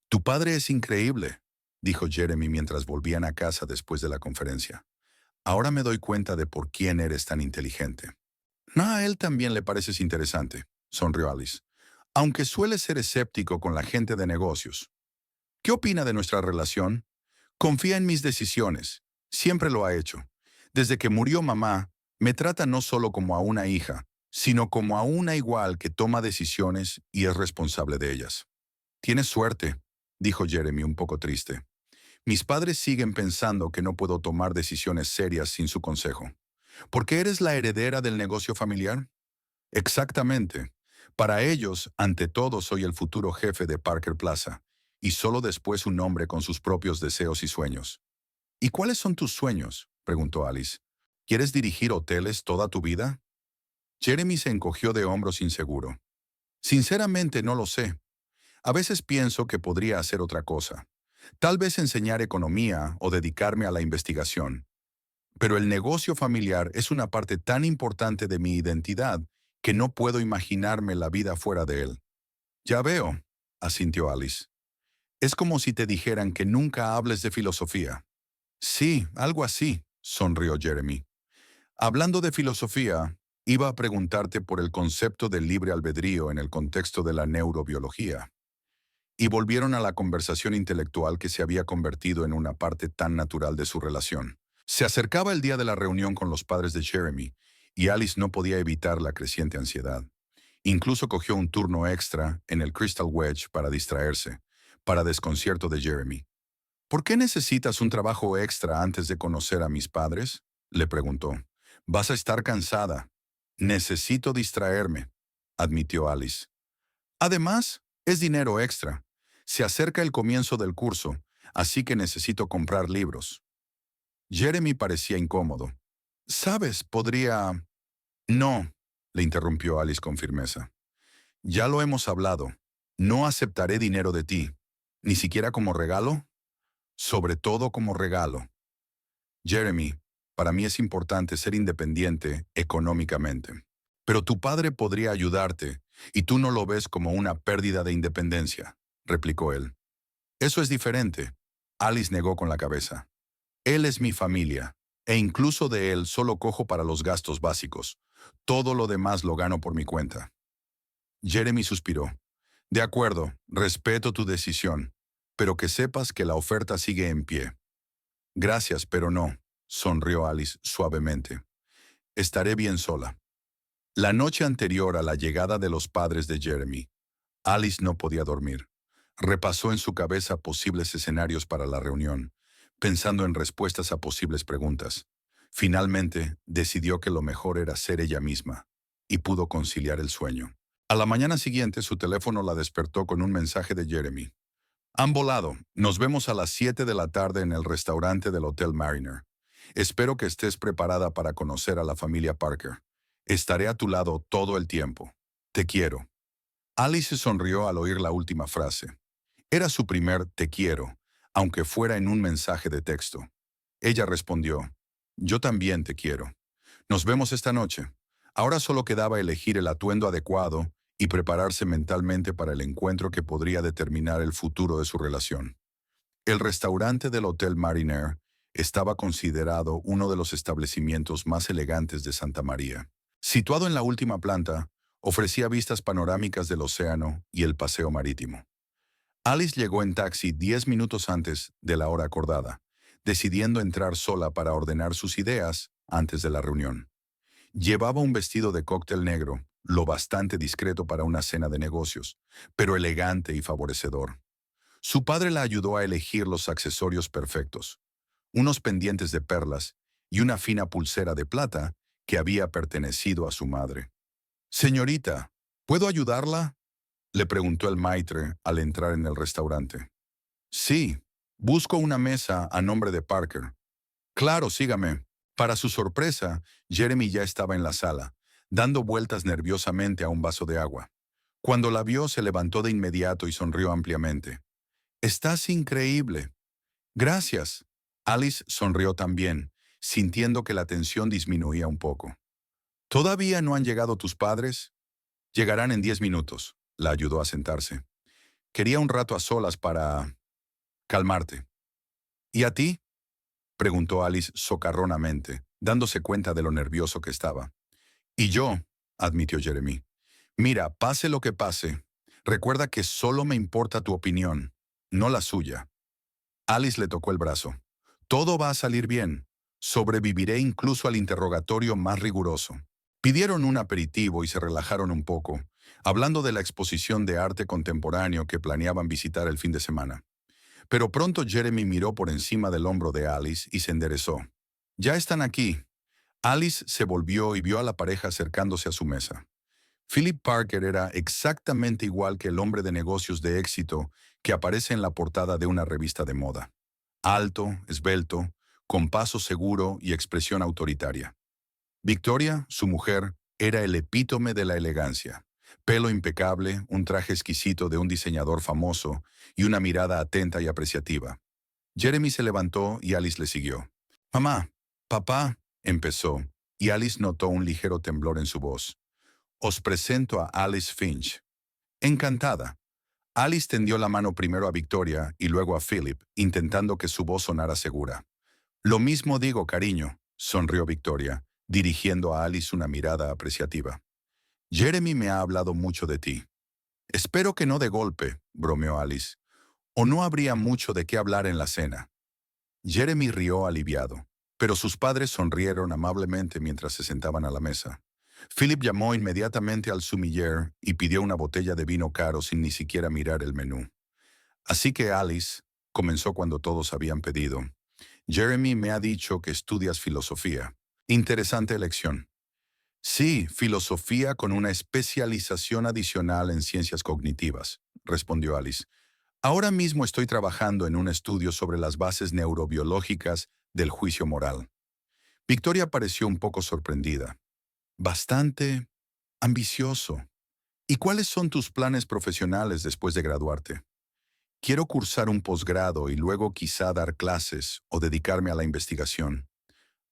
Tu padre es increíble, dijo Jeremy mientras volvían a casa después de la conferencia. Ahora me doy cuenta de por quién eres tan inteligente. No, a él también le pareces interesante, sonrió Alice, aunque suele ser escéptico con la gente de negocios. ¿Qué opina de nuestra relación? Confía en mis decisiones. Siempre lo ha hecho. Desde que murió mamá, me trata no solo como a una hija, sino como a una igual que toma decisiones y es responsable de ellas. Tienes suerte, dijo Jeremy un poco triste. Mis padres siguen pensando que no puedo tomar decisiones serias sin su consejo. ¿Por qué eres la heredera del negocio familiar? Exactamente. Para ellos, ante todo, soy el futuro jefe de Parker Plaza, y solo después un hombre con sus propios deseos y sueños. ¿Y cuáles son tus sueños?, preguntó Alice. ¿Quieres dirigir hoteles toda tu vida? Jeremy se encogió de hombros inseguro. Sinceramente no lo sé. A veces pienso que podría hacer otra cosa. Tal vez enseñar economía o dedicarme a la investigación. Pero el negocio familiar es una parte tan importante de mi identidad que no puedo imaginarme la vida fuera de él. Ya veo, asintió Alice. Es como si te dijeran que nunca hables de filosofía. Sí, algo así, sonrió Jeremy. Hablando de filosofía, iba a preguntarte por el concepto del libre albedrío en el contexto de la neurobiología. Y volvieron a la conversación intelectual que se había convertido en una parte tan natural de su relación. Se acercaba el día de la reunión con los padres de Jeremy, y Alice no podía evitar la creciente ansiedad. Incluso cogió un turno extra en el Crystal Wedge para distraerse, para desconcierto de Jeremy. ¿Por qué necesitas un trabajo extra antes de conocer a mis padres?, le preguntó. Vas a estar cansada. Necesito distraerme, admitió Alice. Además, es dinero extra. Se acerca el comienzo del curso, así que necesito comprar libros. Jeremy parecía incómodo. ¿Sabes? Podría... No, le interrumpió Alice con firmeza. Ya lo hemos hablado. No aceptaré dinero de ti. ¿Ni siquiera como regalo? Sobre todo como regalo. Jeremy, para mí es importante ser independiente económicamente. Pero tu padre podría ayudarte, y tú no lo ves como una pérdida de independencia, replicó él. Eso es diferente. Alice negó con la cabeza. Él es mi familia, e incluso de él solo cojo para los gastos básicos. Todo lo demás lo gano por mi cuenta. Jeremy suspiró. De acuerdo, respeto tu decisión, pero que sepas que la oferta sigue en pie. Gracias, pero no, sonrió Alice suavemente. Estaré bien sola. La noche anterior a la llegada de los padres de Jeremy, Alice no podía dormir. Repasó en su cabeza posibles escenarios para la reunión, pensando en respuestas a posibles preguntas. Finalmente, decidió que lo mejor era ser ella misma, y pudo conciliar el sueño. A la mañana siguiente, su teléfono la despertó con un mensaje de Jeremy. Han volado. Nos vemos a las 7 de la tarde en el restaurante del Hotel Mariner. Espero que estés preparada para conocer a la familia Parker. Estaré a tu lado todo el tiempo. Te quiero. Alice sonrió al oír la última frase. Era su primer te quiero, aunque fuera en un mensaje de texto. Ella respondió, yo también te quiero. Nos vemos esta noche. Ahora solo quedaba elegir el atuendo adecuado y prepararse mentalmente para el encuentro que podría determinar el futuro de su relación. El restaurante del Hotel Mariner estaba considerado uno de los establecimientos más elegantes de Santa María. Situado en la última planta, ofrecía vistas panorámicas del océano y el paseo marítimo. Alice llegó en taxi 10 minutos antes de la hora acordada, decidiendo entrar sola para ordenar sus ideas antes de la reunión. Llevaba un vestido de cóctel negro, lo bastante discreto para una cena de negocios, pero elegante y favorecedor. Su padre la ayudó a elegir los accesorios perfectos, unos pendientes de perlas y una fina pulsera de plata que había pertenecido a su madre. «Señorita, ¿puedo ayudarla?», le preguntó el maitre al entrar en el restaurante. «Sí, busco una mesa a nombre de Parker». «Claro, sígame». Para su sorpresa, Jeremy ya estaba en la sala, dando vueltas nerviosamente a un vaso de agua. Cuando la vio, se levantó de inmediato y sonrió ampliamente. «Estás increíble». «Gracias». Alice sonrió también, sintiendo que la tensión disminuía un poco. «¿Todavía no han llegado tus padres?». «Llegarán en 10 minutos», la ayudó a sentarse. «Quería un rato a solas para... calmarte». «¿Y a ti?», preguntó Alice socarronamente, dándose cuenta de lo nervioso que estaba. «Y yo», admitió Jeremy. «Mira, pase lo que pase, recuerda que solo me importa tu opinión, no la suya». Alice le tocó el brazo. «Todo va a salir bien. Sobreviviré incluso al interrogatorio más riguroso. Pidieron un aperitivo y se relajaron un poco, hablando de la exposición de arte contemporáneo que planeaban visitar el fin de semana. Pero pronto Jeremy miró por encima del hombro de Alice y se enderezó. «Ya están aquí». Alice se volvió y vio a la pareja acercándose a su mesa. Philip Parker era exactamente igual que el hombre de negocios de éxito que aparece en la portada de una revista de moda. Alto, esbelto, con paso seguro y expresión autoritaria. Victoria, su mujer, era el epítome de la elegancia. Pelo impecable, un traje exquisito de un diseñador famoso y una mirada atenta y apreciativa. Jeremy se levantó y Alice le siguió. «Mamá, papá», empezó, y Alice notó un ligero temblor en su voz. «Os presento a Alice Finch». Encantada. Alice tendió la mano primero a Victoria y luego a Philip, intentando que su voz sonara segura. «Lo mismo digo, cariño», sonrió Victoria, dirigiendo a Alice una mirada apreciativa. «Jeremy me ha hablado mucho de ti». «Espero que no de golpe», bromeó Alice. «O no habría mucho de qué hablar en la cena». Jeremy rió aliviado, pero sus padres sonrieron amablemente mientras se sentaban a la mesa. Philip llamó inmediatamente al sommelier y pidió una botella de vino caro sin ni siquiera mirar el menú. «Así que Alice», comenzó cuando todos habían pedido, «Jeremy me ha dicho que estudias filosofía. Interesante elección». «Sí, filosofía con una especialización adicional en ciencias cognitivas», respondió Alice. «Ahora mismo estoy trabajando en un estudio sobre las bases neurobiológicas del juicio moral». Victoria pareció un poco sorprendida. «Bastante ambicioso. ¿Y cuáles son tus planes profesionales después de graduarte?» «Quiero cursar un posgrado y luego quizá dar clases o dedicarme a la investigación».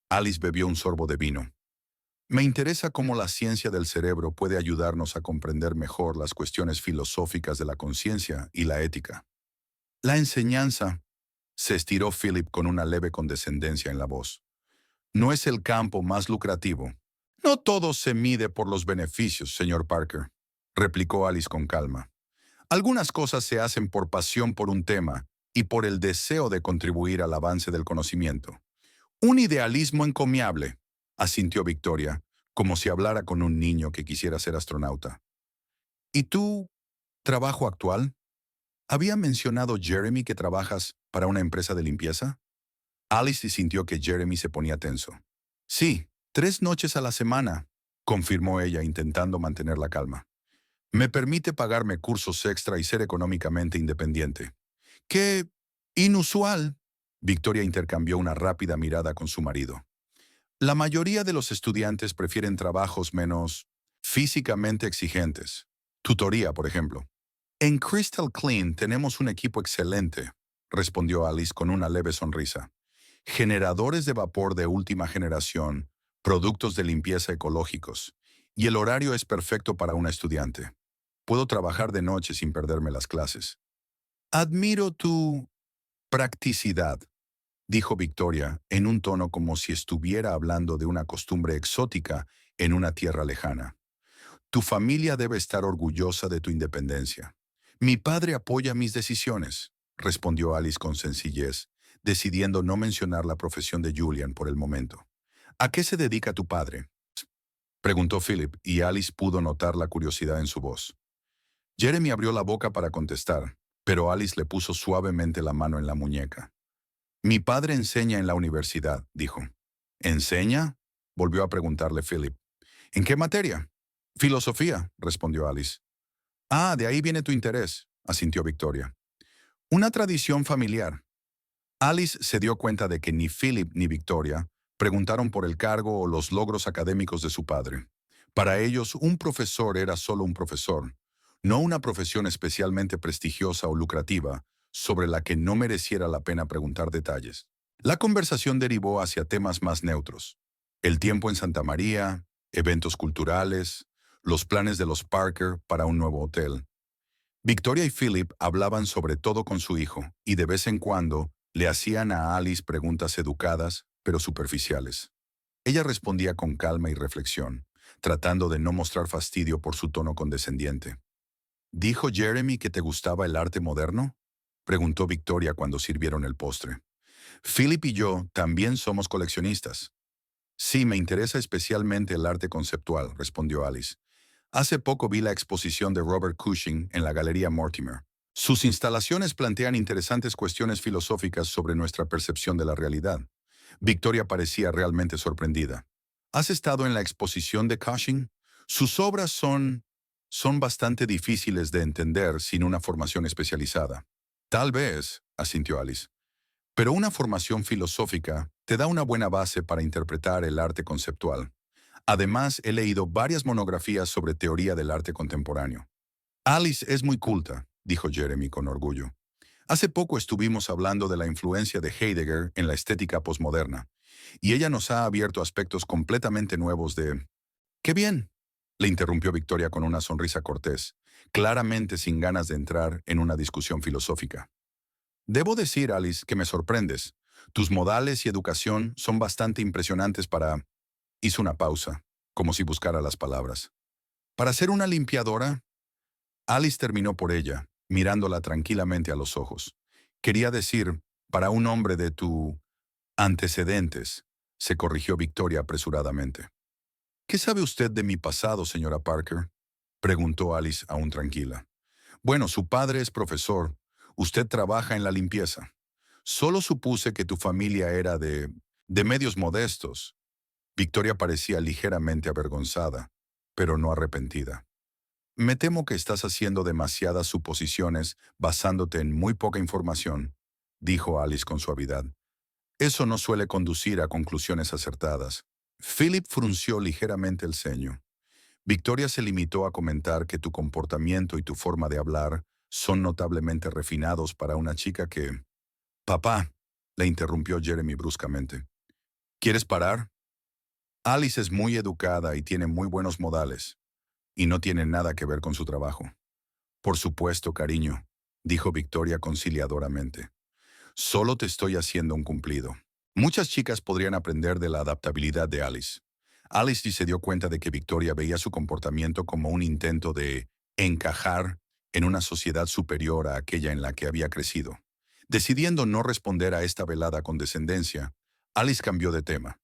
Alice bebió un sorbo de vino. «Me interesa cómo la ciencia del cerebro puede ayudarnos a comprender mejor las cuestiones filosóficas de la conciencia y la ética». «La enseñanza», se estiró Philip con una leve condescendencia en la voz, «no es el campo más lucrativo». «No todo se mide por los beneficios, señor Parker», replicó Alice con calma. «Algunas cosas se hacen por pasión por un tema y por el deseo de contribuir al avance del conocimiento». «Un idealismo encomiable», asintió Victoria, como si hablara con un niño que quisiera ser astronauta. «¿Y tu trabajo actual? ¿Había mencionado Jeremy que trabajas para una empresa de limpieza?» Alice sintió que Jeremy se ponía tenso. «Sí, 3 noches a la semana», confirmó ella intentando mantener la calma. «Me permite pagarme cursos extra y ser económicamente independiente». «¡Qué inusual!», Victoria intercambió una rápida mirada con su marido. «La mayoría de los estudiantes prefieren trabajos menos físicamente exigentes. Tutoría, por ejemplo». «En Crystal Clean tenemos un equipo excelente», respondió Alice con una leve sonrisa. «Generadores de vapor de última generación, productos de limpieza ecológicos, y el horario es perfecto para una estudiante. Puedo trabajar de noche sin perderme las clases». «Admiro tu practicidad», dijo Victoria en un tono como si estuviera hablando de una costumbre exótica en una tierra lejana. «Tu familia debe estar orgullosa de tu independencia». «Mi padre apoya mis decisiones», respondió Alice con sencillez, decidiendo no mencionar la profesión de Julian por el momento. «¿A qué se dedica tu padre?», preguntó Philip, y Alice pudo notar la curiosidad en su voz. Jeremy abrió la boca para contestar, pero Alice le puso suavemente la mano en la muñeca. «Mi padre enseña en la universidad», dijo. «¿Enseña?», volvió a preguntarle Philip. «¿En qué materia?». «Filosofía», respondió Alice. «Ah, de ahí viene tu interés», asintió Victoria. «Una tradición familiar». Alice se dio cuenta de que ni Philip ni Victoria preguntaron por el cargo o los logros académicos de su padre. Para ellos, un profesor era solo un profesor, no una profesión especialmente prestigiosa o lucrativa sobre la que no mereciera la pena preguntar detalles. La conversación derivó hacia temas más neutros: el tiempo en Santa María, eventos culturales, los planes de los Parker para un nuevo hotel. Victoria y Philip hablaban sobre todo con su hijo, y de vez en cuando le hacían a Alice preguntas educadas, pero superficiales. Ella respondía con calma y reflexión, tratando de no mostrar fastidio por su tono condescendiente. «¿Dijo Jeremy que te gustaba el arte moderno?», preguntó Victoria cuando sirvieron el postre. Philip y yo también somos coleccionistas. Sí, me interesa especialmente el arte conceptual, respondió Alice. Hace poco vi la exposición de Robert Cushing en la Galería Mortimer. Sus instalaciones plantean interesantes cuestiones filosóficas sobre nuestra percepción de la realidad. Victoria parecía realmente sorprendida. ¿Has estado en la exposición de Cushing? Sus obras son bastante difíciles de entender sin una formación especializada. Tal vez, asintió Alice, pero una formación filosófica te da una buena base para interpretar el arte conceptual. Además, he leído varias monografías sobre teoría del arte contemporáneo. Alice es muy culta, dijo Jeremy con orgullo. Hace poco estuvimos hablando de la influencia de Heidegger en la estética posmoderna, y ella nos ha abierto aspectos completamente nuevos de... ¡Qué bien!, le interrumpió Victoria con una sonrisa cortés, claramente sin ganas de entrar en una discusión filosófica. Debo decir, Alice, que me sorprendes. Tus modales y educación son bastante impresionantes para... Hizo una pausa, como si buscara las palabras. Para ser una limpiadora, Alice terminó por ella, mirándola tranquilamente a los ojos. Quería decir, para un hombre de tu antecedentes, se corrigió Victoria apresuradamente. ¿Qué sabe usted de mi pasado, señora Parker?, preguntó Alice aún tranquila. Bueno, su padre es profesor. Usted trabaja en la limpieza. Solo supuse que tu familia era de medios modestos. Victoria parecía ligeramente avergonzada, pero no arrepentida. Me temo que estás haciendo demasiadas suposiciones basándote en muy poca información, dijo Alice con suavidad. Eso no suele conducir a conclusiones acertadas. Philip frunció ligeramente el ceño. Victoria se limitó a comentar que tu comportamiento y tu forma de hablar son notablemente refinados para una chica que... Papá, le interrumpió Jeremy bruscamente. ¿Quieres parar? Alice es muy educada y tiene muy buenos modales, y no tiene nada que ver con su trabajo. Por supuesto, cariño, dijo Victoria conciliadoramente. Solo te estoy haciendo un cumplido. Muchas chicas podrían aprender de la adaptabilidad de Alice. Alice se dio cuenta de que Victoria veía su comportamiento como un intento de encajar en una sociedad superior a aquella en la que había crecido. Decidiendo no responder a esta velada condescendencia, Alice cambió de tema.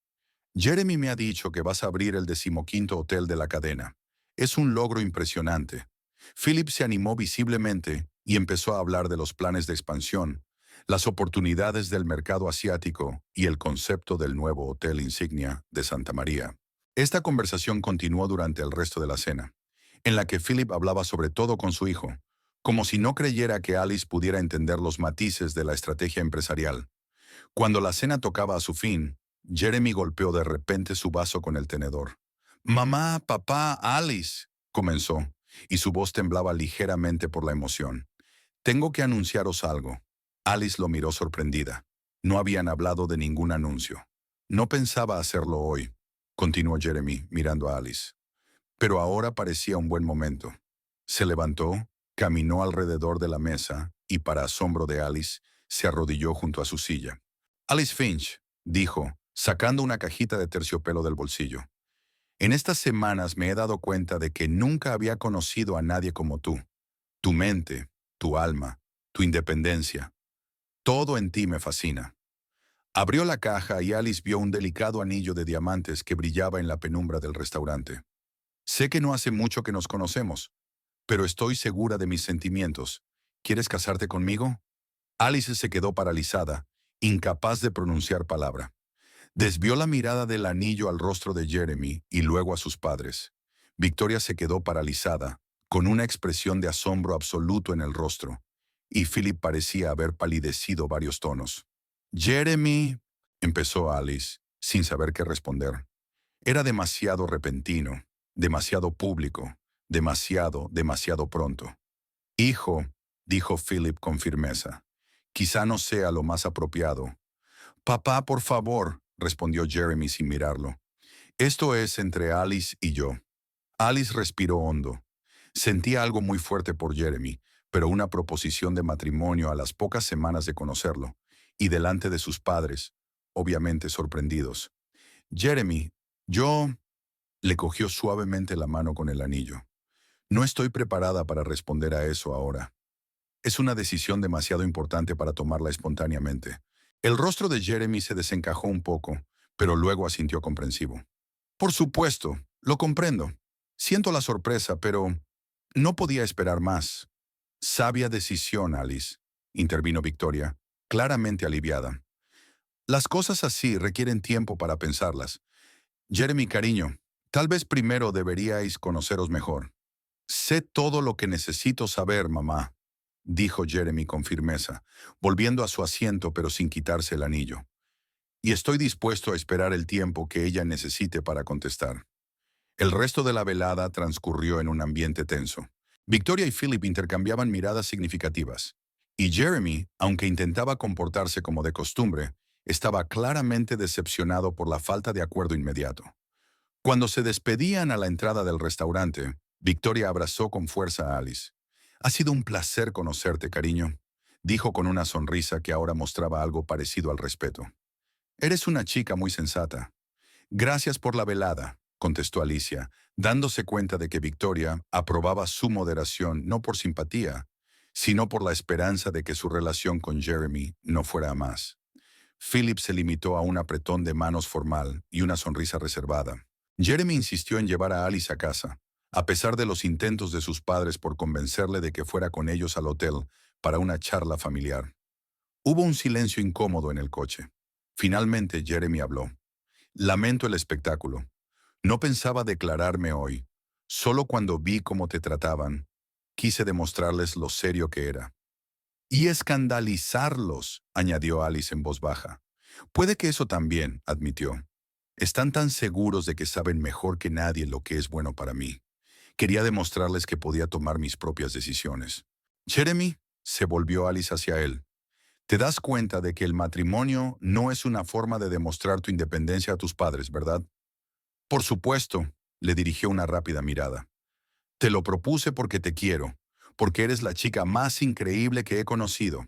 Jeremy me ha dicho que vas a abrir el 15º hotel de la cadena. Es un logro impresionante. Philip se animó visiblemente y empezó a hablar de los planes de expansión, las oportunidades del mercado asiático y el concepto del nuevo hotel insignia de Santa María. Esta conversación continuó durante el resto de la cena, en la que Philip hablaba sobre todo con su hijo, como si no creyera que Alice pudiera entender los matices de la estrategia empresarial. Cuando la cena tocaba a su fin, Jeremy golpeó de repente su vaso con el tenedor. «Mamá, papá, Alice», comenzó, y su voz temblaba ligeramente por la emoción. «Tengo que anunciaros algo». Alice lo miró sorprendida. No habían hablado de ningún anuncio. «No pensaba hacerlo hoy», continuó Jeremy, mirando a Alice. Pero ahora parecía un buen momento. Se levantó, caminó alrededor de la mesa y, para asombro de Alice, se arrodilló junto a su silla. «Alice Finch», dijo, sacando una cajita de terciopelo del bolsillo. «En estas semanas me he dado cuenta de que nunca había conocido a nadie como tú. Tu mente, tu alma, tu independencia. Todo en ti me fascina». Abrió la caja y Alice vio un delicado anillo de diamantes que brillaba en la penumbra del restaurante. «Sé que no hace mucho que nos conocemos, pero estoy segura de mis sentimientos. ¿Quieres casarte conmigo?» Alice se quedó paralizada, incapaz de pronunciar palabra. Desvió la mirada del anillo al rostro de Jeremy y luego a sus padres. Victoria se quedó paralizada, con una expresión de asombro absoluto en el rostro, y Philip parecía haber palidecido varios tonos. «Jeremy», empezó Alice, sin saber qué responder. Era demasiado repentino, demasiado público, demasiado pronto. «Hijo», dijo Philip con firmeza, «quizá no sea lo más apropiado». «Papá, por favor», respondió Jeremy sin mirarlo. «Esto es entre Alice y yo». Alice respiró hondo. Sentía algo muy fuerte por Jeremy, pero una proposición de matrimonio a las pocas semanas de conocerlo, y delante de sus padres, obviamente sorprendidos. «Jeremy, yo...» Le cogió suavemente la mano con el anillo. «No estoy preparada para responder a eso ahora. Es una decisión demasiado importante para tomarla espontáneamente. El rostro de Jeremy se desencajó un poco, pero luego asintió comprensivo. Por supuesto, lo comprendo. Siento la sorpresa, pero no podía esperar más. Sabia decisión, Alice, intervino Victoria, claramente aliviada. Las cosas así requieren tiempo para pensarlas. Jeremy, cariño, tal vez primero deberíais conoceros mejor. Sé todo lo que necesito saber, mamá, dijo Jeremy con firmeza, volviendo a su asiento pero sin quitarse el anillo. Y estoy dispuesto a esperar el tiempo que ella necesite para contestar. El resto de la velada transcurrió en un ambiente tenso. Victoria y Philip intercambiaban miradas significativas. Y Jeremy, aunque intentaba comportarse como de costumbre, estaba claramente decepcionado por la falta de acuerdo inmediato. Cuando se despedían a la entrada del restaurante, Victoria abrazó con fuerza a Alice. «Ha sido un placer conocerte, cariño», dijo con una sonrisa que ahora mostraba algo parecido al respeto. «Eres una chica muy sensata». «Gracias por la velada», contestó Alicia, dándose cuenta de que Victoria aprobaba su moderación no por simpatía, sino por la esperanza de que su relación con Jeremy no fuera a más. Philip se limitó a un apretón de manos formal y una sonrisa reservada. Jeremy insistió en llevar a Alice a casa, a pesar de los intentos de sus padres por convencerle de que fuera con ellos al hotel para una charla familiar. Hubo un silencio incómodo en el coche. Finalmente Jeremy habló. «Lamento el espectáculo. No pensaba declararme hoy. Solo cuando vi cómo te trataban, quise demostrarles lo serio que era». «Y escandalizarlos», añadió Alice en voz baja. «Puede que eso también», admitió. «Están tan seguros de que saben mejor que nadie lo que es bueno para mí. Quería demostrarles que podía tomar mis propias decisiones». «Jeremy», se volvió Alice hacia él, «te das cuenta de que el matrimonio no es una forma de demostrar tu independencia a tus padres, ¿verdad?» «Por supuesto», le dirigió una rápida mirada. «Te lo propuse porque te quiero, porque eres la chica más increíble que he conocido».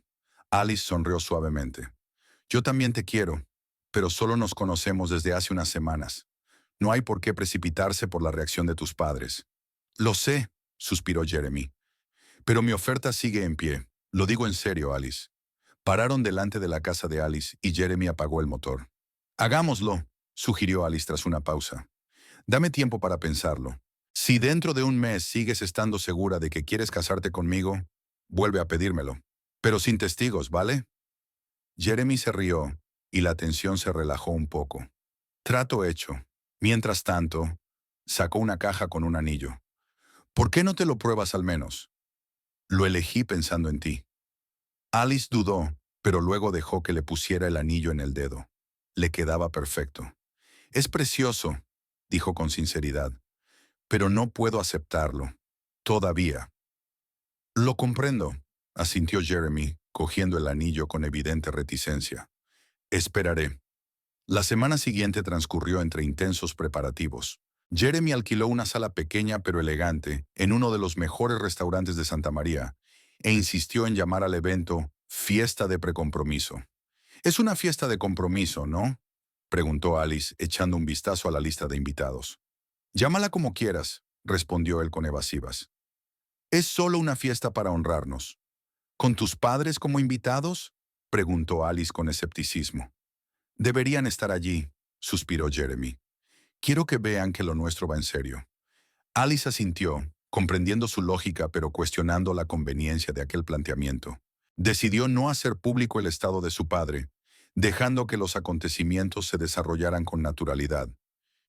Alice sonrió suavemente. «Yo también te quiero, pero solo nos conocemos desde hace unas semanas. No hay por qué precipitarse por la reacción de tus padres». «Lo sé», suspiró Jeremy, «pero mi oferta sigue en pie. Lo digo en serio, Alice». Pararon delante de la casa de Alice y Jeremy apagó el motor. «Hagámoslo», sugirió Alice tras una pausa. «Dame tiempo para pensarlo. Si dentro de un mes sigues estando segura de que quieres casarte conmigo, vuelve a pedírmelo. Pero sin testigos, ¿vale?» Jeremy se rió y la tensión se relajó un poco. «Trato hecho». Mientras tanto, sacó una caja con un anillo. «¿Por qué no te lo pruebas al menos?» «Lo elegí pensando en ti». Alice dudó, pero luego dejó que le pusiera el anillo en el dedo. Le quedaba perfecto. «Es precioso», dijo con sinceridad, «pero no puedo aceptarlo. Todavía». «Lo comprendo», asintió Jeremy, cogiendo el anillo con evidente reticencia. «Esperaré». La semana siguiente transcurrió entre intensos preparativos. Jeremy alquiló una sala pequeña pero elegante en uno de los mejores restaurantes de Santa María e insistió en llamar al evento «Fiesta de Precompromiso». «Es una fiesta de compromiso, ¿no?», preguntó Alice, echando un vistazo a la lista de invitados. «Llámala como quieras», respondió él con evasivas. «Es solo una fiesta para honrarnos». «¿Con tus padres como invitados?», preguntó Alice con escepticismo. «Deberían estar allí», suspiró Jeremy. «Quiero que vean que lo nuestro va en serio». Alice asintió, comprendiendo su lógica pero cuestionando la conveniencia de aquel planteamiento. Decidió no hacer público el estado de su padre, dejando que los acontecimientos se desarrollaran con naturalidad.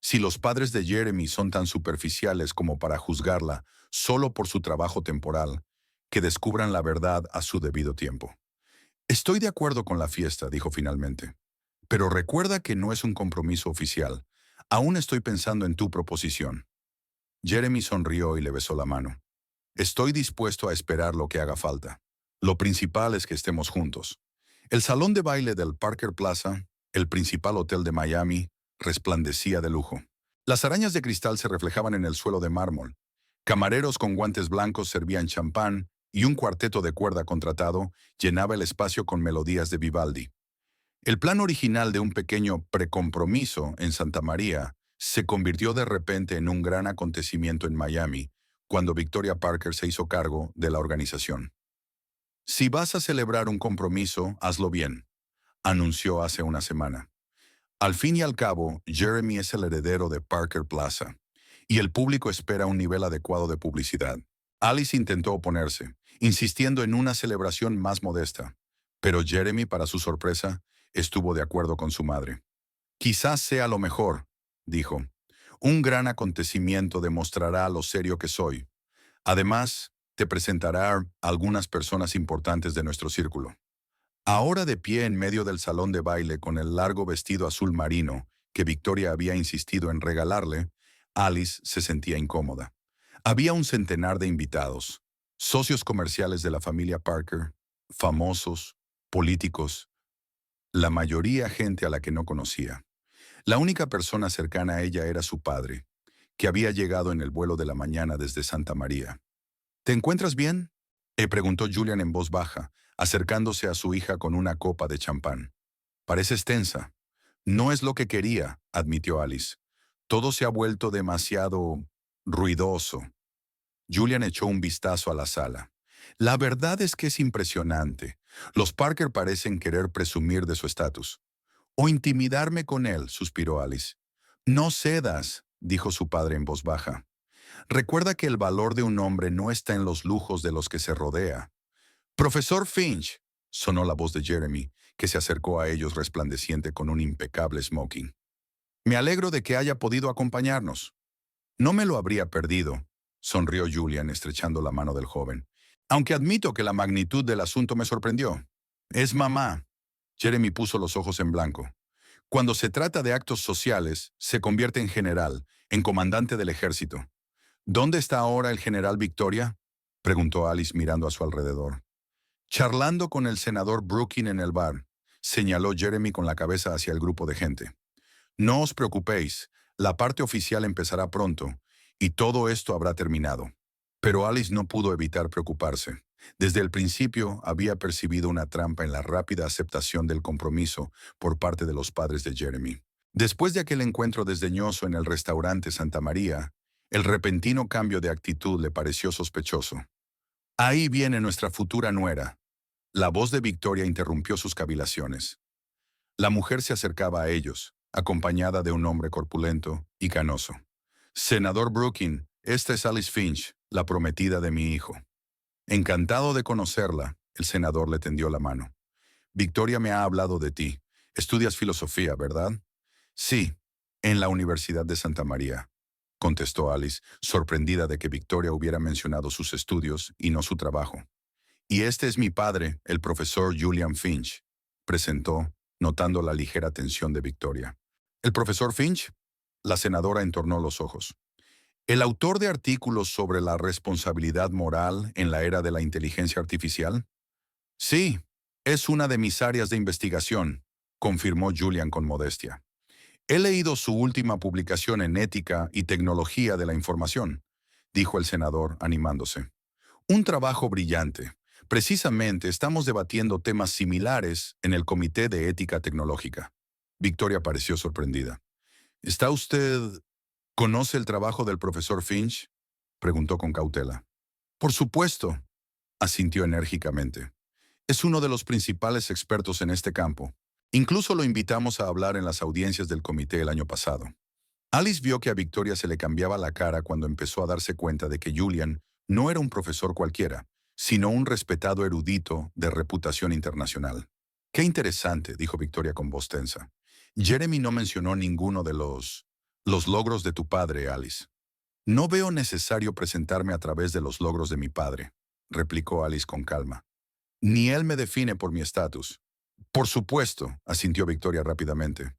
Si los padres de Jeremy son tan superficiales como para juzgarla solo por su trabajo temporal, que descubran la verdad a su debido tiempo. «Estoy de acuerdo con la fiesta», dijo finalmente. «Pero recuerda que no es un compromiso oficial. Aún estoy pensando en tu proposición». Jeremy sonrió y le besó la mano. «Estoy dispuesto a esperar lo que haga falta. Lo principal es que estemos juntos». El salón de baile del Parker Plaza, el principal hotel de Miami, resplandecía de lujo. Las arañas de cristal se reflejaban en el suelo de mármol. Camareros con guantes blancos servían champán y un cuarteto de cuerda contratado llenaba el espacio con melodías de Vivaldi. El plan original de un pequeño precompromiso en Santa María se convirtió de repente en un gran acontecimiento en Miami, cuando Victoria Parker se hizo cargo de la organización. «Si vas a celebrar un compromiso, hazlo bien». anunció hace una semana. Al fin y al cabo, Jeremy es el heredero de Parker Plaza, y el público espera un nivel adecuado de publicidad. Alice intentó oponerse, insistiendo en una celebración más modesta, pero Jeremy, para su sorpresa, estuvo de acuerdo con su madre. Quizás sea lo mejor, dijo. Un gran acontecimiento demostrará lo serio que soy. Además, te presentará a algunas personas importantes de nuestro círculo. Ahora de pie en medio del salón de baile con el largo vestido azul marino que Victoria había insistido en regalarle, Alice se sentía incómoda. Había un centenar de invitados, socios comerciales de la familia Parker, famosos, políticos, la mayoría gente a la que no conocía. La única persona cercana a ella era su padre, que había llegado en el vuelo de la mañana desde Santa María. ¿Te encuentras bien?, preguntó Julian en voz baja, acercándose a su hija con una copa de champán. Pareces tensa. No es lo que quería, admitió Alice. Todo se ha vuelto demasiado ruidoso. Julian echó un vistazo a la sala. La verdad es que es impresionante. Los Parker parecen querer presumir de su estatus. O intimidarme con él, suspiró Alice. No cedas, dijo su padre en voz baja. Recuerda que el valor de un hombre no está en los lujos de los que se rodea. Profesor Finch, sonó la voz de Jeremy, que se acercó a ellos resplandeciente con un impecable smoking. Me alegro de que haya podido acompañarnos. No me lo habría perdido, sonrió Julian estrechando la mano del joven. Aunque admito que la magnitud del asunto me sorprendió. Es mamá. Jeremy puso los ojos en blanco. Cuando se trata de actos sociales, se convierte en general, en comandante del ejército. ¿Dónde está ahora el general Victoria?, preguntó Alice mirando a su alrededor. Charlando con el senador Brooking en el bar, señaló Jeremy con la cabeza hacia el grupo de gente. No os preocupéis, la parte oficial empezará pronto, y todo esto habrá terminado. Pero Alice no pudo evitar preocuparse. Desde el principio había percibido una trampa en la rápida aceptación del compromiso por parte de los padres de Jeremy. Después de aquel encuentro desdeñoso en el restaurante Santa María, el repentino cambio de actitud le pareció sospechoso. Ahí viene nuestra futura nuera. La voz de Victoria interrumpió sus cavilaciones. La mujer se acercaba a ellos, acompañada de un hombre corpulento y canoso. Senador Brooking, esta es Alice Finch, la prometida de mi hijo. Encantado de conocerla, el senador le tendió la mano. Victoria me ha hablado de ti. Estudias filosofía, ¿verdad? Sí, en la Universidad de Santa María, contestó Alice, sorprendida de que Victoria hubiera mencionado sus estudios y no su trabajo. Y este es mi padre, el profesor Julian Finch, presentó, notando la ligera tensión de Victoria. ¿El profesor Finch? La senadora entornó los ojos. ¿El autor de artículos sobre la responsabilidad moral en la era de la inteligencia artificial? Sí, es una de mis áreas de investigación, confirmó Julian con modestia. He leído su última publicación en Ética y Tecnología de la Información, dijo el senador, animándose. Un trabajo brillante. Precisamente estamos debatiendo temas similares en el Comité de Ética Tecnológica. Victoria pareció sorprendida. ¿Está usted... ¿Conoce el trabajo del profesor Finch?, preguntó con cautela. Por supuesto, asintió enérgicamente. Es uno de los principales expertos en este campo. Incluso lo invitamos a hablar en las audiencias del comité el año pasado. Alice vio que a Victoria se le cambiaba la cara cuando empezó a darse cuenta de que Julian no era un profesor cualquiera, sino un respetado erudito de reputación internacional. Qué interesante, dijo Victoria con voz tensa. Jeremy no mencionó ninguno de los logros de tu padre, Alice. No veo necesario presentarme a través de los logros de mi padre, replicó Alice con calma. Ni él me define por mi estatus. Por supuesto, asintió Victoria rápidamente.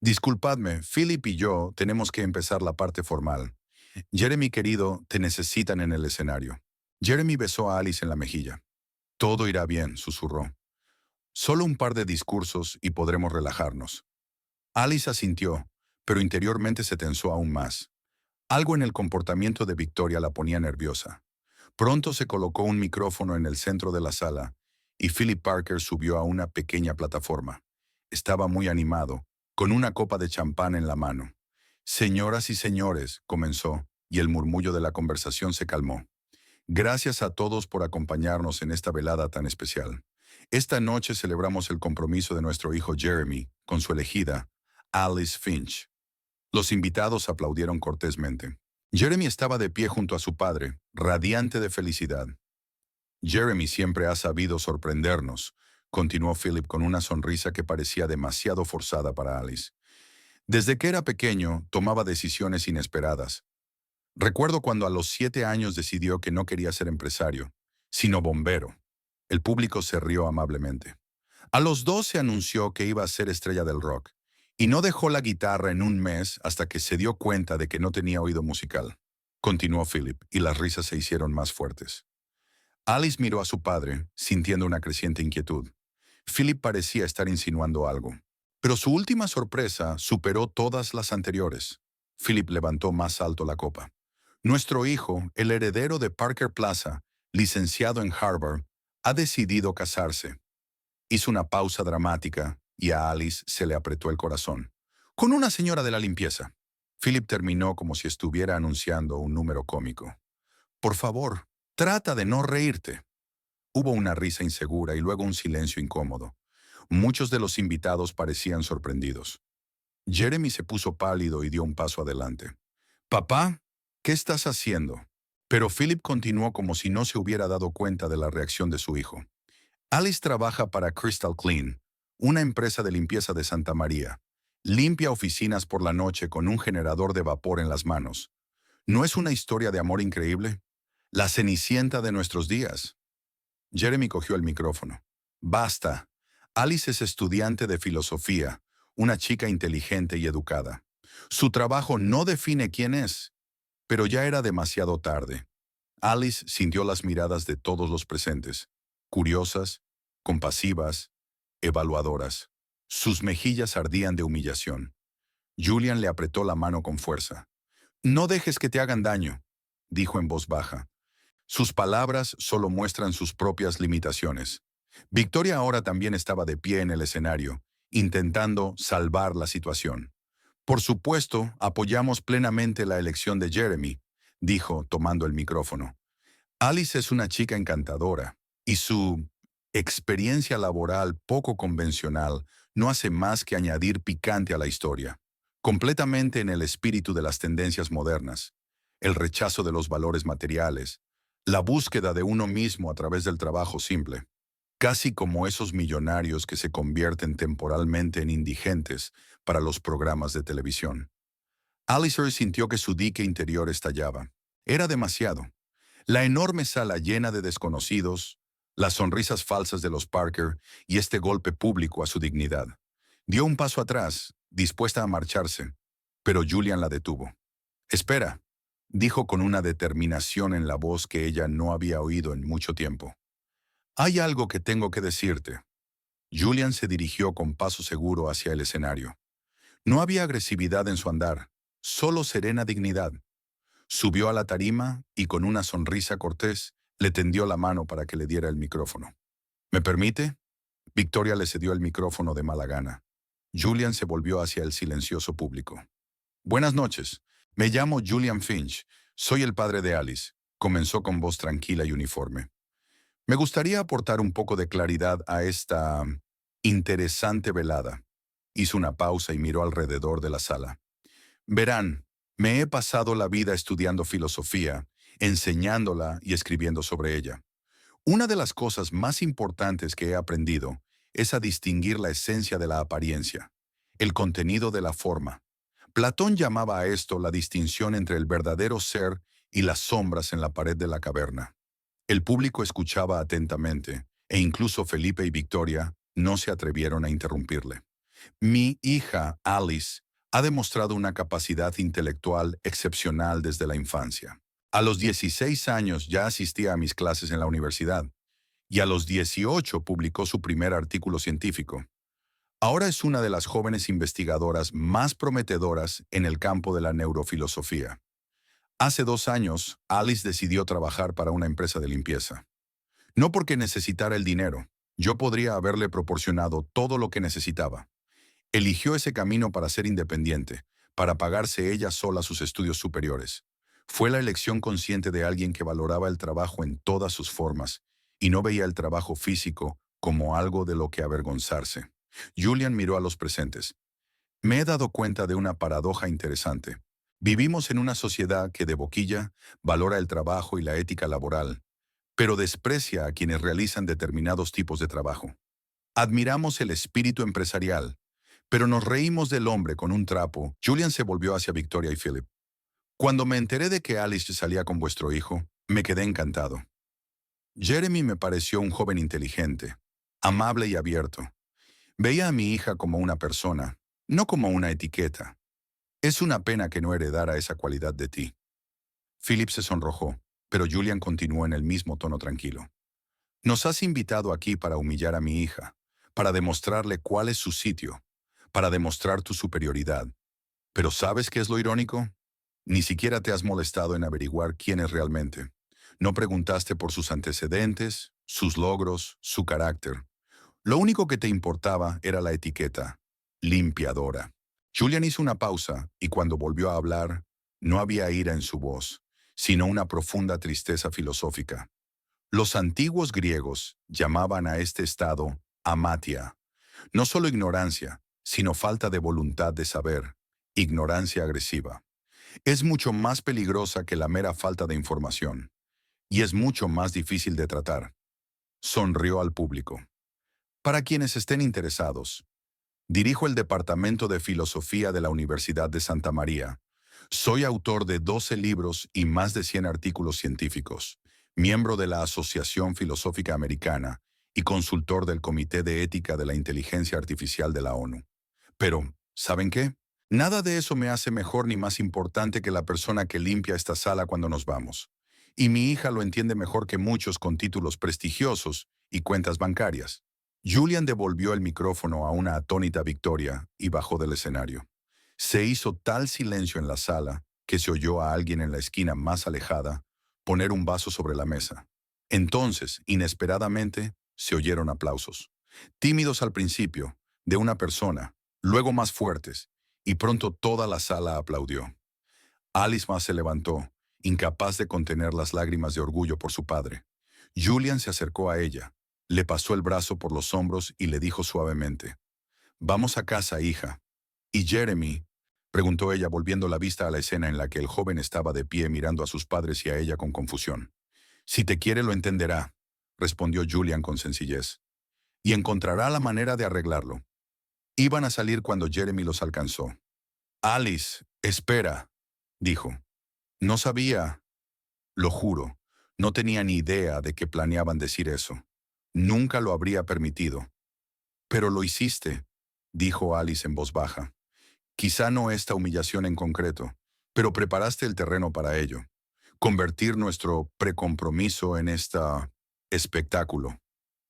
Disculpadme, Philip y yo tenemos que empezar la parte formal. Jeremy, querido, te necesitan en el escenario. Jeremy besó a Alice en la mejilla. Todo irá bien, susurró. Solo un par de discursos y podremos relajarnos. Alice asintió, pero interiormente se tensó aún más. Algo en el comportamiento de Victoria la ponía nerviosa. Pronto se colocó un micrófono en el centro de la sala y Philip Parker subió a una pequeña plataforma. Estaba muy animado, con una copa de champán en la mano. Señoras y señores, comenzó, y el murmullo de la conversación se calmó. Gracias a todos por acompañarnos en esta velada tan especial. Esta noche celebramos el compromiso de nuestro hijo Jeremy con su elegida, Alice Finch. Los invitados aplaudieron cortésmente. Jeremy estaba de pie junto a su padre, radiante de felicidad. Jeremy siempre ha sabido sorprendernos, continuó Philip con una sonrisa que parecía demasiado forzada para Alice. Desde que era pequeño, tomaba decisiones inesperadas. Recuerdo cuando a los 7 años decidió que no quería ser empresario, sino bombero. El público se rió amablemente. A los 12 anunció que iba a ser estrella del rock, y no dejó la guitarra en un mes hasta que se dio cuenta de que no tenía oído musical. Continuó Philip, y las risas se hicieron más fuertes. Alice miró a su padre, sintiendo una creciente inquietud. Philip parecía estar insinuando algo. Pero su última sorpresa superó todas las anteriores. Philip levantó más alto la copa. Nuestro hijo, el heredero de Parker Plaza, licenciado en Harvard, ha decidido casarse. Hizo una pausa dramática y a Alice se le apretó el corazón. Con una señora de la limpieza. Philip terminó como si estuviera anunciando un número cómico. Por favor, trata de no reírte. Hubo una risa insegura y luego un silencio incómodo. Muchos de los invitados parecían sorprendidos. Jeremy se puso pálido y dio un paso adelante. Papá, ¿qué estás haciendo? Pero Philip continuó como si no se hubiera dado cuenta de la reacción de su hijo. Alice trabaja para Crystal Clean, una empresa de limpieza de Santa María. Limpia oficinas por la noche con un generador de vapor en las manos. ¿No es una historia de amor increíble? La Cenicienta de nuestros días. Jeremy cogió el micrófono. Basta. Alice es estudiante de filosofía, una chica inteligente y educada. Su trabajo no define quién es, pero ya era demasiado tarde. Alice sintió las miradas de todos los presentes, curiosas, compasivas, evaluadoras. Sus mejillas ardían de humillación. Julian le apretó la mano con fuerza. No dejes que te hagan daño, dijo en voz baja. Sus palabras solo muestran sus propias limitaciones. Victoria ahora también estaba de pie en el escenario, intentando salvar la situación. Por supuesto, apoyamos plenamente la elección de Jeremy, dijo, tomando el micrófono. Alice es una chica encantadora, y su experiencia laboral poco convencional no hace más que añadir picante a la historia, completamente en el espíritu de las tendencias modernas, el rechazo de los valores materiales, la búsqueda de uno mismo a través del trabajo simple, casi como esos millonarios que se convierten temporalmente en indigentes para los programas de televisión. Alice sintió que su dique interior estallaba. Era demasiado. La enorme sala llena de desconocidos, las sonrisas falsas de los Parker y este golpe público a su dignidad. Dio un paso atrás, dispuesta a marcharse, pero Julian la detuvo. Espera, dijo con una determinación en la voz que ella no había oído en mucho tiempo. Hay algo que tengo que decirte. Julian se dirigió con paso seguro hacia el escenario. No había agresividad en su andar, solo serena dignidad. Subió a la tarima y con una sonrisa cortés le tendió la mano para que le diera el micrófono. ¿Me permite? Victoria le cedió el micrófono de mala gana. Julian se volvió hacia el silencioso público. Buenas noches. Me llamo Julian Finch. Soy el padre de Alice. Comenzó con voz tranquila y uniforme. Me gustaría aportar un poco de claridad a esta interesante velada. Hizo una pausa y miró alrededor de la sala. Verán, me he pasado la vida estudiando filosofía, enseñándola y escribiendo sobre ella. Una de las cosas más importantes que he aprendido es a distinguir la esencia de la apariencia, el contenido de la forma. Platón llamaba a esto la distinción entre el verdadero ser y las sombras en la pared de la caverna. El público escuchaba atentamente, e incluso Felipe y Victoria no se atrevieron a interrumpirle. Mi hija, Alice, ha demostrado una capacidad intelectual excepcional desde la infancia. A los 16 años ya asistía a mis clases en la universidad, y a los 18 publicó su primer artículo científico. Ahora es una de las jóvenes investigadoras más prometedoras en el campo de la neurofilosofía. Hace 2 años, Alice decidió trabajar para una empresa de limpieza. No porque necesitara el dinero, yo podría haberle proporcionado todo lo que necesitaba. Eligió ese camino para ser independiente, para pagarse ella sola sus estudios superiores. Fue la elección consciente de alguien que valoraba el trabajo en todas sus formas y no veía el trabajo físico como algo de lo que avergonzarse. Julian miró a los presentes. Me he dado cuenta de una paradoja interesante. Vivimos en una sociedad que de boquilla valora el trabajo y la ética laboral, pero desprecia a quienes realizan determinados tipos de trabajo. Admiramos el espíritu empresarial, pero nos reímos del hombre con un trapo. Julian se volvió hacia Victoria y Philip. Cuando me enteré de que Alice salía con vuestro hijo, me quedé encantado. Jeremy me pareció un joven inteligente, amable y abierto. Veía a mi hija como una persona, no como una etiqueta. Es una pena que no heredara esa cualidad de ti. Philip se sonrojó, pero Julian continuó en el mismo tono tranquilo. Nos has invitado aquí para humillar a mi hija, para demostrarle cuál es su sitio, para demostrar tu superioridad. Pero ¿sabes qué es lo irónico? Ni siquiera te has molestado en averiguar quién es realmente. No preguntaste por sus antecedentes, sus logros, su carácter. Lo único que te importaba era la etiqueta, limpiadora. Julian hizo una pausa y cuando volvió a hablar, no había ira en su voz, sino una profunda tristeza filosófica. Los antiguos griegos llamaban a este estado amatia, no solo ignorancia, sino falta de voluntad de saber, ignorancia agresiva. Es mucho más peligrosa que la mera falta de información, y es mucho más difícil de tratar. Sonrió al público. Para quienes estén interesados, dirijo el Departamento de Filosofía de la Universidad de Santa María. Soy autor de 12 libros y más de 100 artículos científicos, miembro de la Asociación Filosófica Americana y consultor del Comité de Ética de la Inteligencia Artificial de la ONU. Pero, ¿saben qué? Nada de eso me hace mejor ni más importante que la persona que limpia esta sala cuando nos vamos. Y mi hija lo entiende mejor que muchos con títulos prestigiosos y cuentas bancarias. Julian devolvió el micrófono a una atónita Victoria y bajó del escenario. Se hizo tal silencio en la sala que se oyó a alguien en la esquina más alejada poner un vaso sobre la mesa. Entonces, inesperadamente, se oyeron aplausos. Tímidos al principio, de una persona, luego más fuertes, y pronto toda la sala aplaudió. Alice más se levantó, incapaz de contener las lágrimas de orgullo por su padre. Julian se acercó a ella, le pasó el brazo por los hombros y le dijo suavemente, «Vamos a casa, hija». «¿Y Jeremy?», preguntó ella volviendo la vista a la escena en la que el joven estaba de pie mirando a sus padres y a ella con confusión. «Si te quiere lo entenderá», respondió Julian con sencillez, «y encontrará la manera de arreglarlo». Iban a salir cuando Jeremy los alcanzó. «Alice, espera», dijo. «No sabía, lo juro, no tenía ni idea de que planeaban decir eso. Nunca lo habría permitido». «Pero lo hiciste», dijo Alice en voz baja. «Quizá no esta humillación en concreto, pero preparaste el terreno para ello. Convertir nuestro precompromiso en espectáculo.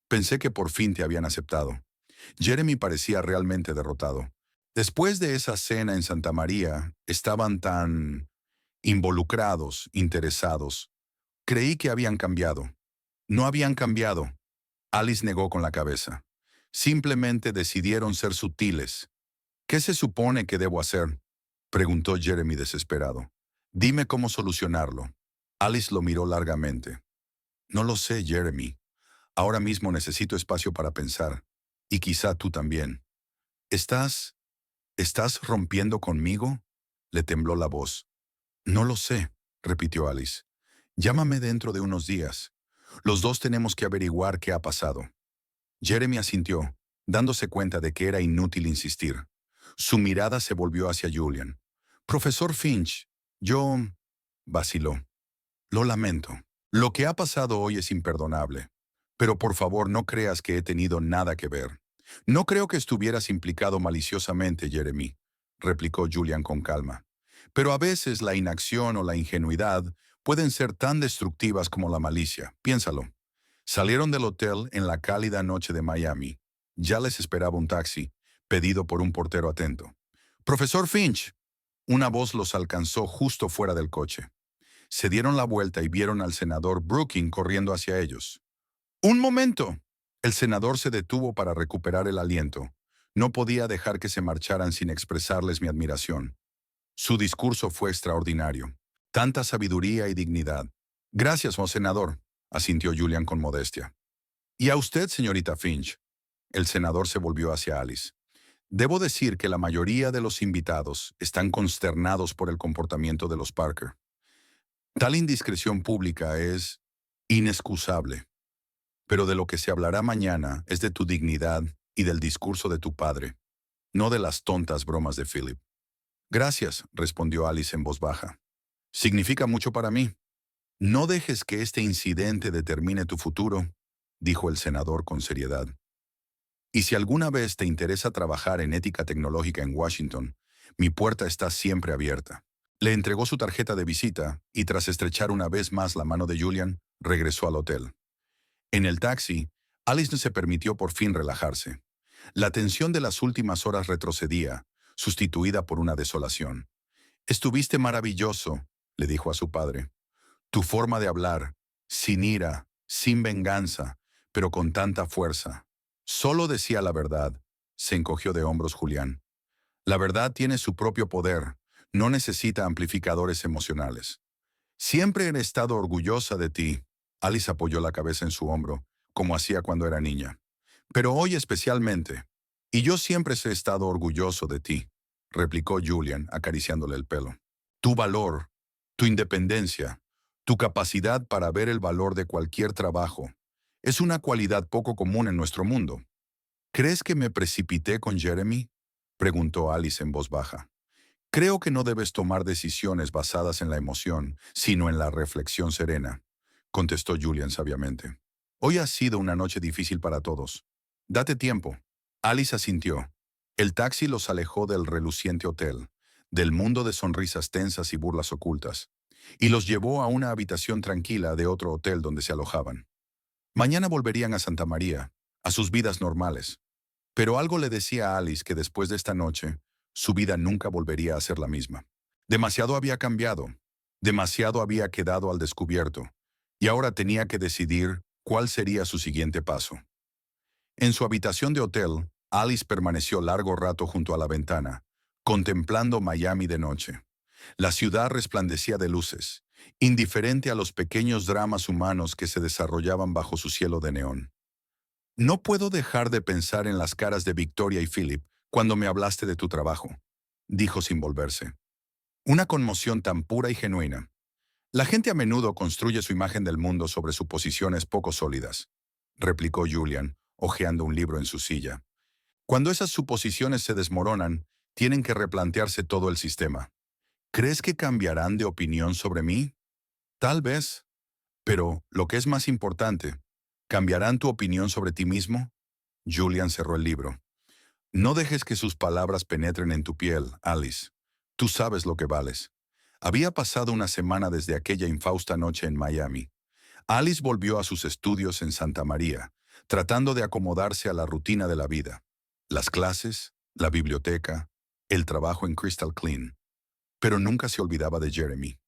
Pensé que por fin te habían aceptado». Jeremy parecía realmente derrotado. Después de esa cena en Santa María, estaban tan involucrados, interesados. Creí que habían cambiado. No habían cambiado. Alice negó con la cabeza. Simplemente decidieron ser sutiles. «¿Qué se supone que debo hacer?», preguntó Jeremy desesperado. «Dime cómo solucionarlo». Alice lo miró largamente. «No lo sé, Jeremy. Ahora mismo necesito espacio para pensar. Y quizá tú también». ¿Estás rompiendo conmigo?», le tembló la voz. «No lo sé», repitió Alice. «Llámame dentro de unos días. Los dos tenemos que averiguar qué ha pasado». Jeremy asintió, dándose cuenta de que era inútil insistir. Su mirada se volvió hacia Julian. «Profesor Finch, yo...», vaciló. «Lo lamento. Lo que ha pasado hoy es imperdonable. Pero por favor no creas que he tenido nada que ver». «No creo que estuvieras implicado maliciosamente, Jeremy», replicó Julian con calma. «Pero a veces la inacción o la ingenuidad pueden ser tan destructivas como la malicia. Piénsalo». Salieron del hotel en la cálida noche de Miami. Ya les esperaba un taxi, pedido por un portero atento. «Profesor Finch». Una voz los alcanzó justo fuera del coche. Se dieron la vuelta y vieron al senador Brooking corriendo hacia ellos. «¡Un momento!». El senador se detuvo para recuperar el aliento. No podía dejar que se marcharan sin expresarles mi admiración. Su discurso fue extraordinario. Tanta sabiduría y dignidad. «Gracias, oh senador», asintió Julian con modestia. Y a usted, señorita Finch. El senador se volvió hacia Alice. Debo decir que la mayoría de los invitados están consternados por el comportamiento de los Parker. Tal indiscreción pública es inexcusable, pero de lo que se hablará mañana es de tu dignidad y del discurso de tu padre, no de las tontas bromas de Philip. Gracias, respondió Alice en voz baja. Significa mucho para mí. No dejes que este incidente determine tu futuro, dijo el senador con seriedad. Y si alguna vez te interesa trabajar en ética tecnológica en Washington, mi puerta está siempre abierta. Le entregó su tarjeta de visita y tras estrechar una vez más la mano de Julian, regresó al hotel. En el taxi, Alice no se permitió por fin relajarse. La tensión de las últimas horas retrocedía, sustituida por una desolación. Estuviste maravilloso, le dijo a su padre. Tu forma de hablar, sin ira, sin venganza, pero con tanta fuerza. Solo decía la verdad, se encogió de hombros Julián. La verdad tiene su propio poder, no necesita amplificadores emocionales. Siempre he estado orgullosa de ti. Alice apoyó la cabeza en su hombro, como hacía cuando era niña. Pero hoy especialmente. Y yo siempre he estado orgulloso de ti, replicó Julian, acariciándole el pelo. Tu valor, tu independencia, tu capacidad para ver el valor de cualquier trabajo, es una cualidad poco común en nuestro mundo. ¿Crees que me precipité con Jeremy?, preguntó Alice en voz baja. Creo que no debes tomar decisiones basadas en la emoción, sino en la reflexión serena, contestó Julian sabiamente. Hoy ha sido una noche difícil para todos. Date tiempo. Alice asintió. El taxi los alejó del reluciente hotel, del mundo de sonrisas tensas y burlas ocultas, y los llevó a una habitación tranquila de otro hotel donde se alojaban. Mañana volverían a Santa María, a sus vidas normales. Pero algo le decía a Alice que después de esta noche, su vida nunca volvería a ser la misma. Demasiado había cambiado, demasiado había quedado al descubierto, y ahora tenía que decidir cuál sería su siguiente paso. En su habitación de hotel, Alice permaneció largo rato junto a la ventana, contemplando Miami de noche. La ciudad resplandecía de luces, indiferente a los pequeños dramas humanos que se desarrollaban bajo su cielo de neón. No puedo dejar de pensar en las caras de Victoria y Philip cuando me hablaste de tu trabajo, dijo sin volverse. Una conmoción tan pura y genuina. La gente a menudo construye su imagen del mundo sobre suposiciones poco sólidas, replicó Julian, hojeando un libro en su silla. Cuando esas suposiciones se desmoronan, tienen que replantearse todo el sistema. ¿Crees que cambiarán de opinión sobre mí? Tal vez. Pero, lo que es más importante, ¿cambiarán tu opinión sobre ti mismo? Julian cerró el libro. No dejes que sus palabras penetren en tu piel, Alice. Tú sabes lo que vales. Había pasado una semana desde aquella infausta noche en Miami. Alice volvió a sus estudios en Santa María, tratando de acomodarse a la rutina de la vida. Las clases, la biblioteca, el trabajo en Crystal Clean. Pero nunca se olvidaba de Jeremy.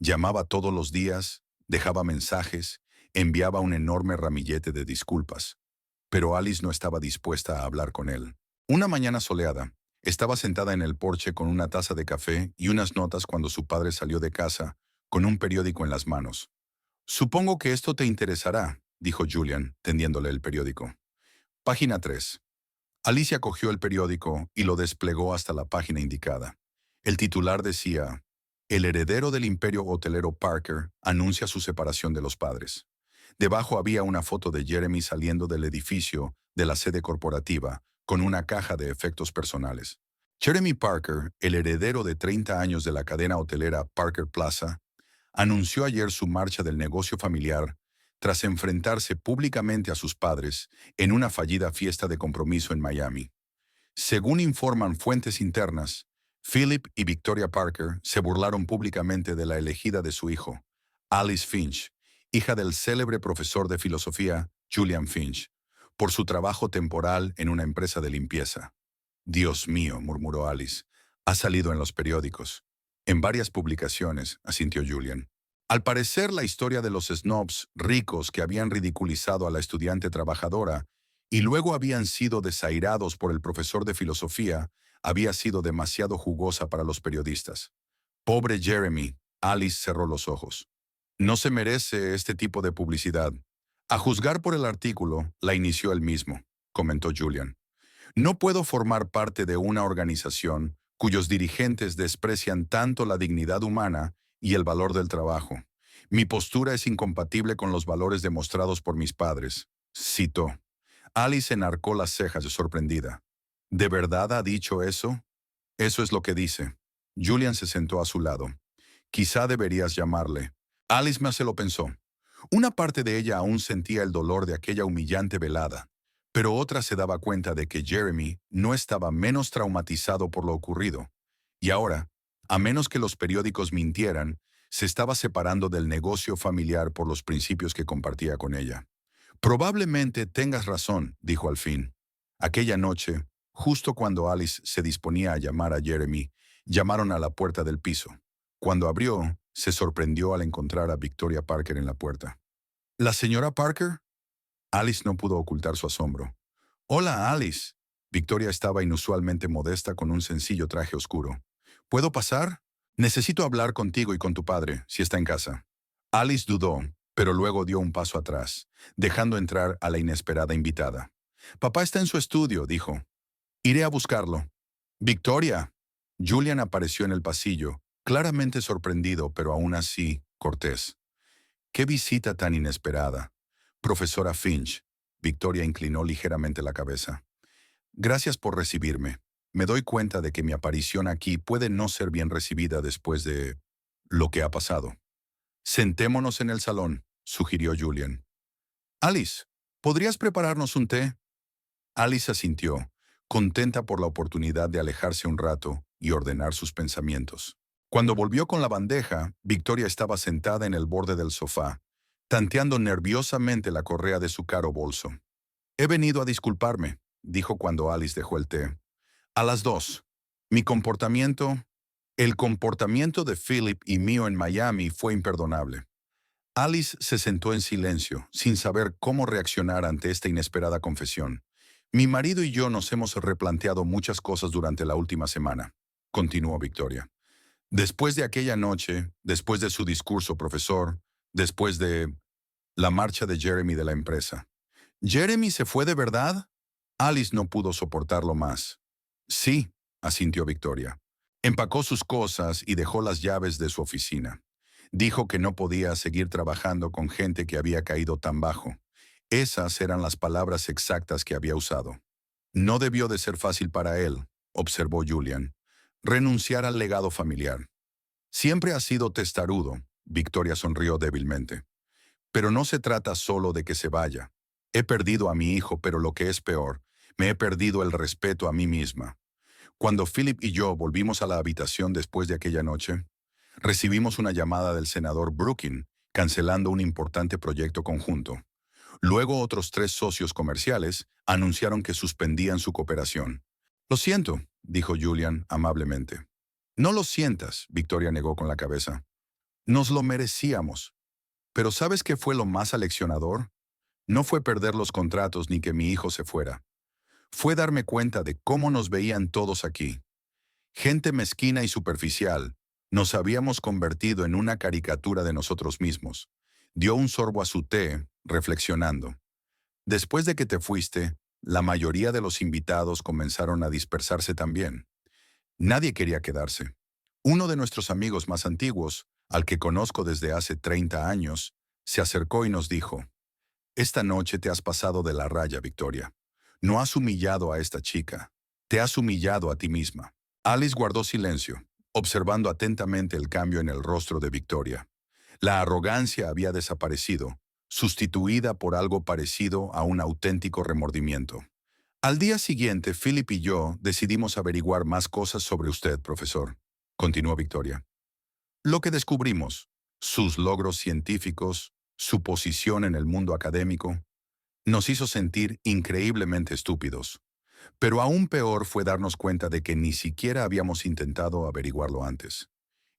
Llamaba todos los días, dejaba mensajes, enviaba un enorme ramillete de disculpas. Pero Alice no estaba dispuesta a hablar con él. Una mañana soleada, estaba sentada en el porche con una taza de café y unas notas cuando su padre salió de casa, con un periódico en las manos. Supongo que esto te interesará, dijo Julian, tendiéndole el periódico. Página 3. Alicia cogió el periódico y lo desplegó hasta la página indicada. El titular decía: El heredero del imperio hotelero Parker anuncia su separación de los padres. Debajo había una foto de Jeremy saliendo del edificio de la sede corporativa, con una caja de efectos personales. Jeremy Parker, el heredero de 30 años de la cadena hotelera Parker Plaza, anunció ayer su marcha del negocio familiar tras enfrentarse públicamente a sus padres en una fallida fiesta de compromiso en Miami. Según informan fuentes internas, Philip y Victoria Parker se burlaron públicamente de la elegida de su hijo, Alice Finch, hija del célebre profesor de filosofía Julian Finch, por su trabajo temporal en una empresa de limpieza. Dios mío, murmuró Alice, ha salido en los periódicos. En varias publicaciones, asintió Julian. Al parecer, la historia de los snobs ricos que habían ridiculizado a la estudiante trabajadora y luego habían sido desairados por el profesor de filosofía había sido demasiado jugosa para los periodistas. Pobre Jeremy, Alice cerró los ojos. No se merece este tipo de publicidad. A juzgar por el artículo, la inició él mismo, comentó Julian. No puedo formar parte de una organización cuyos dirigentes desprecian tanto la dignidad humana y el valor del trabajo. Mi postura es incompatible con los valores demostrados por mis padres, citó. Alice enarcó las cejas sorprendida. ¿De verdad ha dicho eso? Eso es lo que dice. Julian se sentó a su lado. Quizá deberías llamarle. Alice más se lo pensó. Una parte de ella aún sentía el dolor de aquella humillante velada, pero otra se daba cuenta de que Jeremy no estaba menos traumatizado por lo ocurrido. Y ahora, a menos que los periódicos mintieran, se estaba separando del negocio familiar por los principios que compartía con ella. Probablemente tengas razón, dijo al fin. Aquella noche, justo cuando Alice se disponía a llamar a Jeremy, llamaron a la puerta del piso. Cuando abrió, se sorprendió al encontrar a Victoria Parker en la puerta. ¿La señora Parker? Alice no pudo ocultar su asombro. Hola, Alice. Victoria estaba inusualmente modesta con un sencillo traje oscuro. ¿Puedo pasar? Necesito hablar contigo y con tu padre, si está en casa. Alice dudó, pero luego dio un paso atrás, dejando entrar a la inesperada invitada. Papá está en su estudio, dijo. Iré a buscarlo. Victoria. Julian apareció en el pasillo, claramente sorprendido, pero aún así cortés. ¡Qué visita tan inesperada! Profesora Finch. Victoria inclinó ligeramente la cabeza. Gracias por recibirme. Me doy cuenta de que mi aparición aquí puede no ser bien recibida después de lo que ha pasado. Sentémonos en el salón, sugirió Julian. Alice, ¿podrías prepararnos un té? Alice asintió, contenta por la oportunidad de alejarse un rato y ordenar sus pensamientos. Cuando volvió con la bandeja, Victoria estaba sentada en el borde del sofá, tanteando nerviosamente la correa de su caro bolso. He venido a disculparme, dijo cuando Alice dejó el té. A las 2. El comportamiento de Philip y mío en Miami fue imperdonable. Alice se sentó en silencio, sin saber cómo reaccionar ante esta inesperada confesión. Mi marido y yo nos hemos replanteado muchas cosas durante la última semana, continuó Victoria. Después de aquella noche, después de su discurso, profesor, después de la marcha de Jeremy de la empresa. ¿Jeremy se fue de verdad? Alice no pudo soportarlo más. Sí, asintió Victoria. Empacó sus cosas y dejó las llaves de su oficina. Dijo que no podía seguir trabajando con gente que había caído tan bajo. Esas eran las palabras exactas que había usado. No debió de ser fácil para él, observó Julian, renunciar al legado familiar. Siempre ha sido testarudo, Victoria sonrió débilmente. Pero no se trata solo de que se vaya. He perdido a mi hijo, pero lo que es peor, me he perdido el respeto a mí misma. Cuando Philip y yo volvimos a la habitación después de aquella noche, recibimos una llamada del senador Brookin cancelando un importante proyecto conjunto. Luego otros 3 socios comerciales anunciaron que suspendían su cooperación. Lo siento, dijo Julian amablemente. No lo sientas, Victoria negó con la cabeza. Nos lo merecíamos. Pero ¿sabes qué fue lo más aleccionador? No fue perder los contratos ni que mi hijo se fuera. Fue darme cuenta de cómo nos veían todos aquí. Gente mezquina y superficial. Nos habíamos convertido en una caricatura de nosotros mismos. Dio un sorbo a su té, reflexionando. Después de que te fuiste, la mayoría de los invitados comenzaron a dispersarse también. Nadie quería quedarse. Uno de nuestros amigos más antiguos, al que conozco desde hace 30 años, se acercó y nos dijo, «Esta noche te has pasado de la raya, Victoria. No has humillado a esta chica. Te has humillado a ti misma». Alice guardó silencio, observando atentamente el cambio en el rostro de Victoria. La arrogancia había desaparecido, sustituida por algo parecido a un auténtico remordimiento. Al día siguiente, Philip y yo decidimos averiguar más cosas sobre usted, profesor, continuó Victoria. Lo que descubrimos, sus logros científicos, su posición en el mundo académico, nos hizo sentir increíblemente estúpidos. Pero aún peor fue darnos cuenta de que ni siquiera habíamos intentado averiguarlo antes.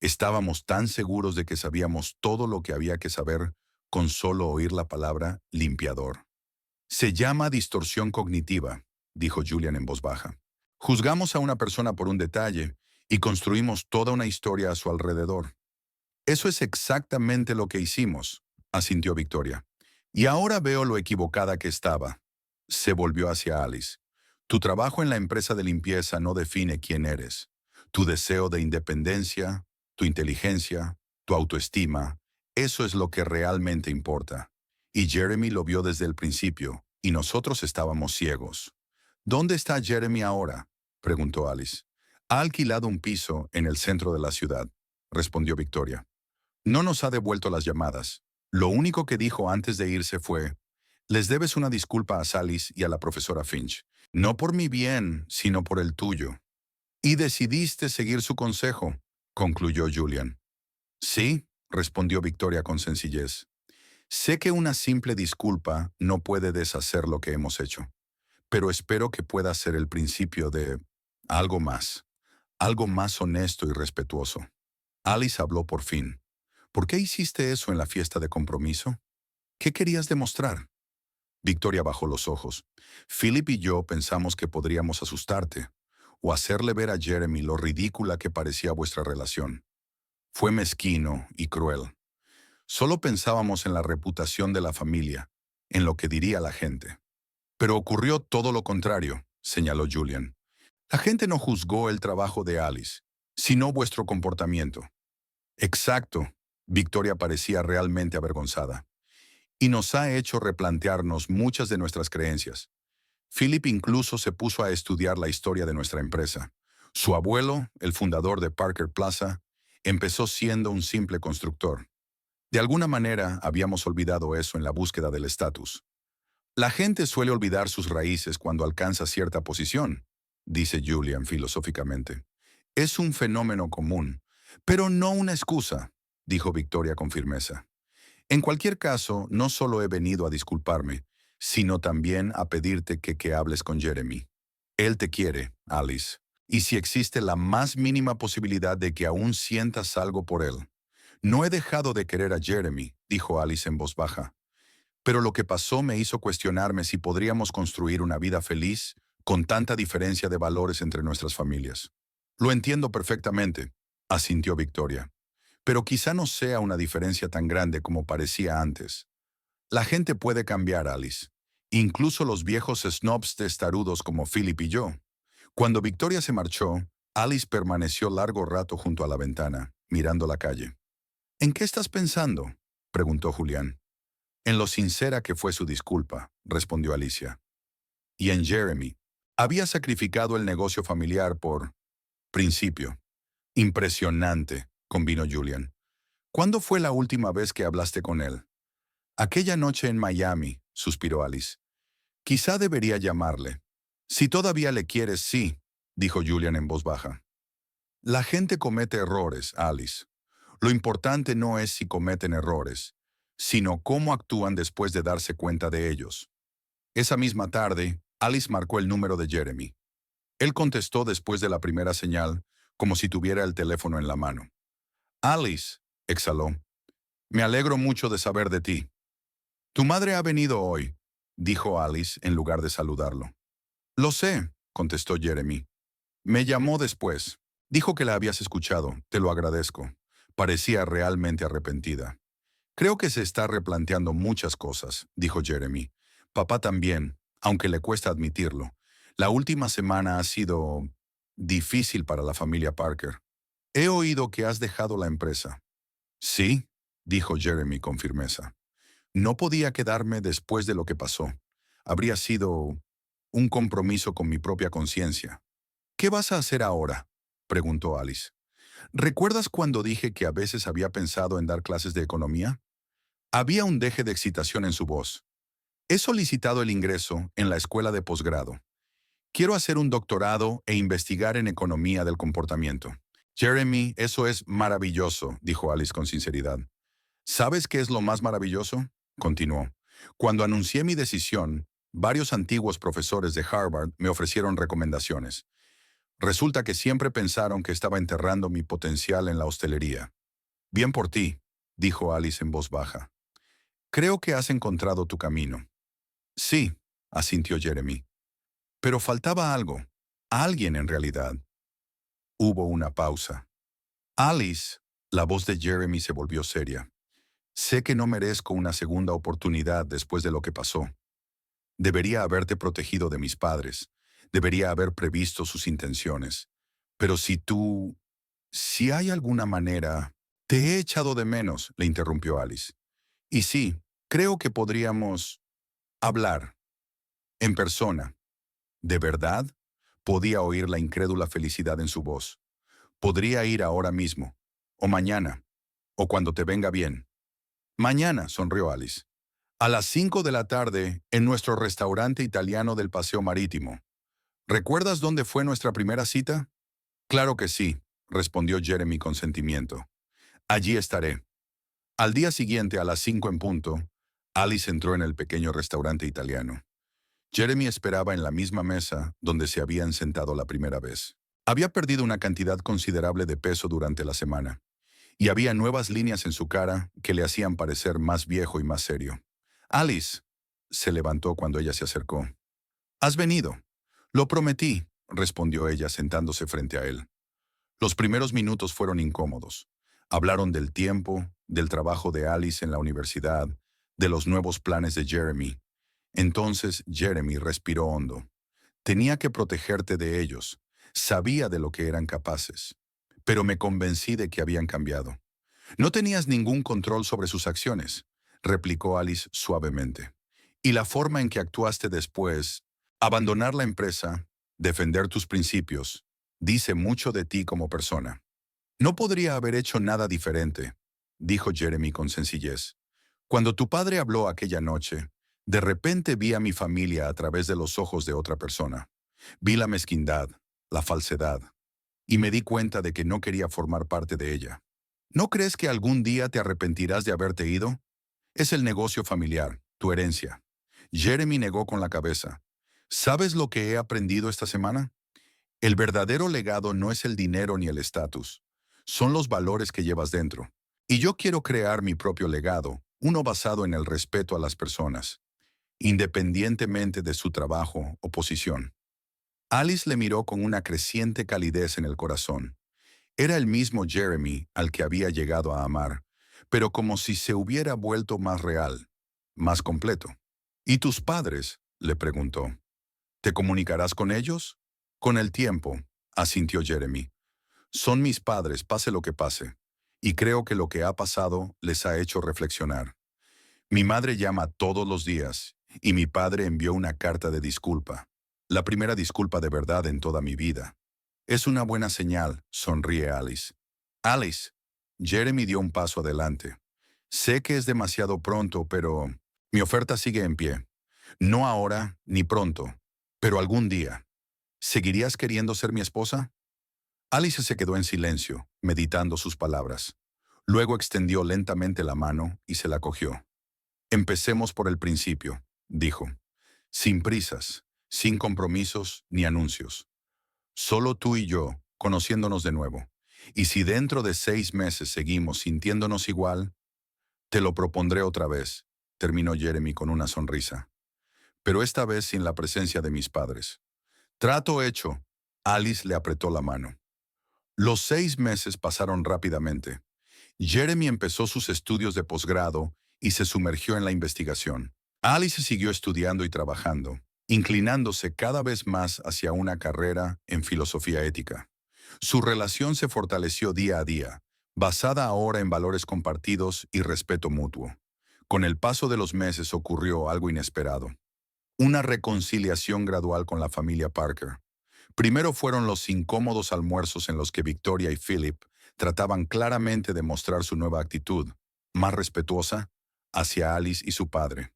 Estábamos tan seguros de que sabíamos todo lo que había que saber con solo oír la palabra limpiador. Se llama distorsión cognitiva, dijo Julian en voz baja. Juzgamos a una persona por un detalle y construimos toda una historia a su alrededor. Eso es exactamente lo que hicimos, asintió Victoria. Y ahora veo lo equivocada que estaba. Se volvió hacia Alice. Tu trabajo en la empresa de limpieza no define quién eres. Tu deseo de independencia, tu inteligencia, tu autoestima, eso es lo que realmente importa. Y Jeremy lo vio desde el principio, y nosotros estábamos ciegos. ¿Dónde está Jeremy ahora?, preguntó Alice. Ha alquilado un piso en el centro de la ciudad, respondió Victoria. No nos ha devuelto las llamadas. Lo único que dijo antes de irse fue: les debes una disculpa a Salis y a la profesora Finch. No por mi bien, sino por el tuyo. Y decidiste seguir su consejo, concluyó Julian. Sí, respondió Victoria con sencillez. Sé que una simple disculpa no puede deshacer lo que hemos hecho, pero espero que pueda ser el principio de algo más honesto y respetuoso. Alice habló por fin. ¿Por qué hiciste eso en la fiesta de compromiso? ¿Qué querías demostrar? Victoria bajó los ojos. Philip y yo pensamos que podríamos asustarte o hacerle ver a Jeremy lo ridícula que parecía vuestra relación. Fue mezquino y cruel. Solo pensábamos en la reputación de la familia, en lo que diría la gente. Pero ocurrió todo lo contrario, señaló Julian. La gente no juzgó el trabajo de Alice, sino vuestro comportamiento. Exacto. Victoria parecía realmente avergonzada. Y nos ha hecho replantearnos muchas de nuestras creencias. Philip incluso se puso a estudiar la historia de nuestra empresa. Su abuelo, el fundador de Parker Plaza, empezó siendo un simple constructor. De alguna manera habíamos olvidado eso en la búsqueda del estatus. La gente suele olvidar sus raíces cuando alcanza cierta posición, dice Julian filosóficamente. Es un fenómeno común, pero no una excusa, dijo Victoria con firmeza. En cualquier caso, no solo he venido a disculparme, sino también a pedirte que hables con Jeremy. Él te quiere, Alice, y si existe la más mínima posibilidad de que aún sientas algo por él. No he dejado de querer a Jeremy, dijo Alice en voz baja, pero lo que pasó me hizo cuestionarme si podríamos construir una vida feliz con tanta diferencia de valores entre nuestras familias. Lo entiendo perfectamente, asintió Victoria. Pero quizá no sea una diferencia tan grande como parecía antes. La gente puede cambiar, Alice. Incluso los viejos snobs testarudos como Philip y yo. Cuando Victoria se marchó, Alice permaneció largo rato junto a la ventana, mirando la calle. ¿En qué estás pensando?, preguntó Julián. En lo sincera que fue su disculpa, respondió Alicia. Y en Jeremy. Había sacrificado el negocio familiar por principio. Impresionante, convino Julian. ¿Cuándo fue la última vez que hablaste con él? Aquella noche en Miami, suspiró Alice. Quizá debería llamarle. Si todavía le quieres, sí, dijo Julian en voz baja. La gente comete errores, Alice. Lo importante no es si cometen errores, sino cómo actúan después de darse cuenta de ellos. Esa misma tarde, Alice marcó el número de Jeremy. Él contestó después de la primera señal, como si tuviera el teléfono en la mano. Alice, exhaló. Me alegro mucho de saber de ti. Tu madre ha venido hoy, dijo Alice en lugar de saludarlo. Lo sé, contestó Jeremy. Me llamó después. Dijo que la habías escuchado. Te lo agradezco. Parecía realmente arrepentida. Creo que se está replanteando muchas cosas, dijo Jeremy. Papá también, aunque le cuesta admitirlo. La última semana ha sido difícil para la familia Parker. He oído que has dejado la empresa. Sí, dijo Jeremy con firmeza. No podía quedarme después de lo que pasó. Habría sido un compromiso con mi propia conciencia. ¿Qué vas a hacer ahora?, preguntó Alice. ¿Recuerdas cuando dije que a veces había pensado en dar clases de economía? Había un deje de excitación en su voz. He solicitado el ingreso en la escuela de posgrado. Quiero hacer un doctorado e investigar en economía del comportamiento. Jeremy, eso es maravilloso, dijo Alice con sinceridad. ¿Sabes qué es lo más maravilloso?, continuó. Cuando anuncié mi decisión, varios antiguos profesores de Harvard me ofrecieron recomendaciones. Resulta que siempre pensaron que estaba enterrando mi potencial en la hostelería. Bien por ti, dijo Alice en voz baja. Creo que has encontrado tu camino. Sí, asintió Jeremy. Pero faltaba algo. Alguien en realidad. Hubo una pausa. Alice, la voz de Jeremy se volvió seria. Sé que no merezco una segunda oportunidad después de lo que pasó. Debería haberte protegido de mis padres. Debería haber previsto sus intenciones. Pero si hay alguna manera... Te he echado de menos, le interrumpió Alice. Y sí, creo que podríamos hablar, en persona. ¿De verdad? Podía oír la incrédula felicidad en su voz. Podría ir ahora mismo, o mañana, o cuando te venga bien. Mañana, sonrió Alice. A las 5 de la tarde, en nuestro restaurante italiano del Paseo Marítimo. ¿Recuerdas dónde fue nuestra primera cita? Claro que sí, respondió Jeremy con sentimiento. Allí estaré. Al día siguiente, a las 5 en punto, Alice entró en el pequeño restaurante italiano. Jeremy esperaba en la misma mesa donde se habían sentado la primera vez. Había perdido una cantidad considerable de peso durante la semana, y había nuevas líneas en su cara que le hacían parecer más viejo y más serio. Alice se levantó cuando ella se acercó. «¿Has venido?» «Lo prometí», respondió ella sentándose frente a él. Los primeros minutos fueron incómodos. Hablaron del tiempo, del trabajo de Alice en la universidad, de los nuevos planes de Jeremy. Entonces Jeremy respiró hondo. Tenía que protegerte de ellos. Sabía de lo que eran capaces. Pero me convencí de que habían cambiado. No tenías ningún control sobre sus acciones, replicó Alice suavemente. Y la forma en que actuaste después, abandonar la empresa, defender tus principios, dice mucho de ti como persona. No podría haber hecho nada diferente, dijo Jeremy con sencillez. Cuando tu padre habló aquella noche, de repente vi a mi familia a través de los ojos de otra persona. Vi la mezquindad, la falsedad, y me di cuenta de que no quería formar parte de ella. ¿No crees que algún día te arrepentirás de haberte ido? Es el negocio familiar, tu herencia. Jeremy negó con la cabeza. ¿Sabes lo que he aprendido esta semana? El verdadero legado no es el dinero ni el estatus. Son los valores que llevas dentro. Y yo quiero crear mi propio legado, uno basado en el respeto a las personas, independientemente de su trabajo o posición. Alice le miró con una creciente calidez en el corazón. Era el mismo Jeremy al que había llegado a amar, pero como si se hubiera vuelto más real, más completo. ¿Y tus padres?, le preguntó. ¿Te comunicarás con ellos? Con el tiempo, asintió Jeremy. Son mis padres, pase lo que pase, y creo que lo que ha pasado les ha hecho reflexionar. Mi madre llama todos los días, y mi padre envió una carta de disculpa. La primera disculpa de verdad en toda mi vida. Es una buena señal, sonríe Alice. Alice, Jeremy dio un paso adelante. Sé que es demasiado pronto, pero mi oferta sigue en pie. No ahora ni pronto, pero algún día. ¿Seguirías queriendo ser mi esposa? Alice se quedó en silencio, meditando sus palabras. Luego extendió lentamente la mano y se la cogió. Empecemos por el principio, dijo. Sin prisas, sin compromisos ni anuncios. Solo tú y yo, conociéndonos de nuevo. Y si dentro de 6 meses seguimos sintiéndonos igual, te lo propondré otra vez, terminó Jeremy con una sonrisa. Pero esta vez sin la presencia de mis padres. Trato hecho. Alice le apretó la mano. Los 6 meses pasaron rápidamente. Jeremy empezó sus estudios de posgrado y se sumergió en la investigación. Alice siguió estudiando y trabajando, inclinándose cada vez más hacia una carrera en filosofía ética. Su relación se fortaleció día a día, basada ahora en valores compartidos y respeto mutuo. Con el paso de los meses ocurrió algo inesperado. Una reconciliación gradual con la familia Parker. Primero fueron los incómodos almuerzos en los que Victoria y Philip trataban claramente de mostrar su nueva actitud, más respetuosa, hacia Alice y su padre.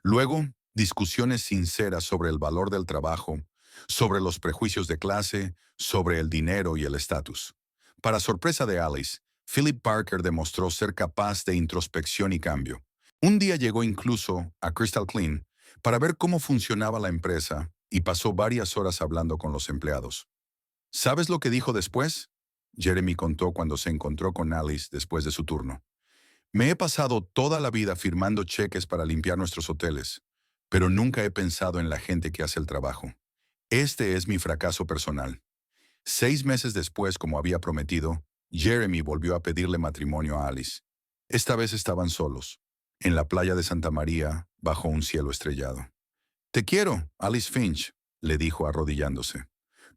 Luego, discusiones sinceras sobre el valor del trabajo, sobre los prejuicios de clase, sobre el dinero y el estatus. Para sorpresa de Alice, Philip Parker demostró ser capaz de introspección y cambio. Un día llegó incluso a Crystal Clean para ver cómo funcionaba la empresa y pasó varias horas hablando con los empleados. ¿Sabes lo que dijo después? Jeremy contó cuando se encontró con Alice después de su turno. Me he pasado toda la vida firmando cheques para limpiar nuestros hoteles, pero nunca he pensado en la gente que hace el trabajo. Este es mi fracaso personal. 6 meses después, como había prometido, Jeremy volvió a pedirle matrimonio a Alice. Esta vez estaban solos, en la playa de Santa María, bajo un cielo estrellado. Te quiero, Alice Finch, le dijo arrodillándose.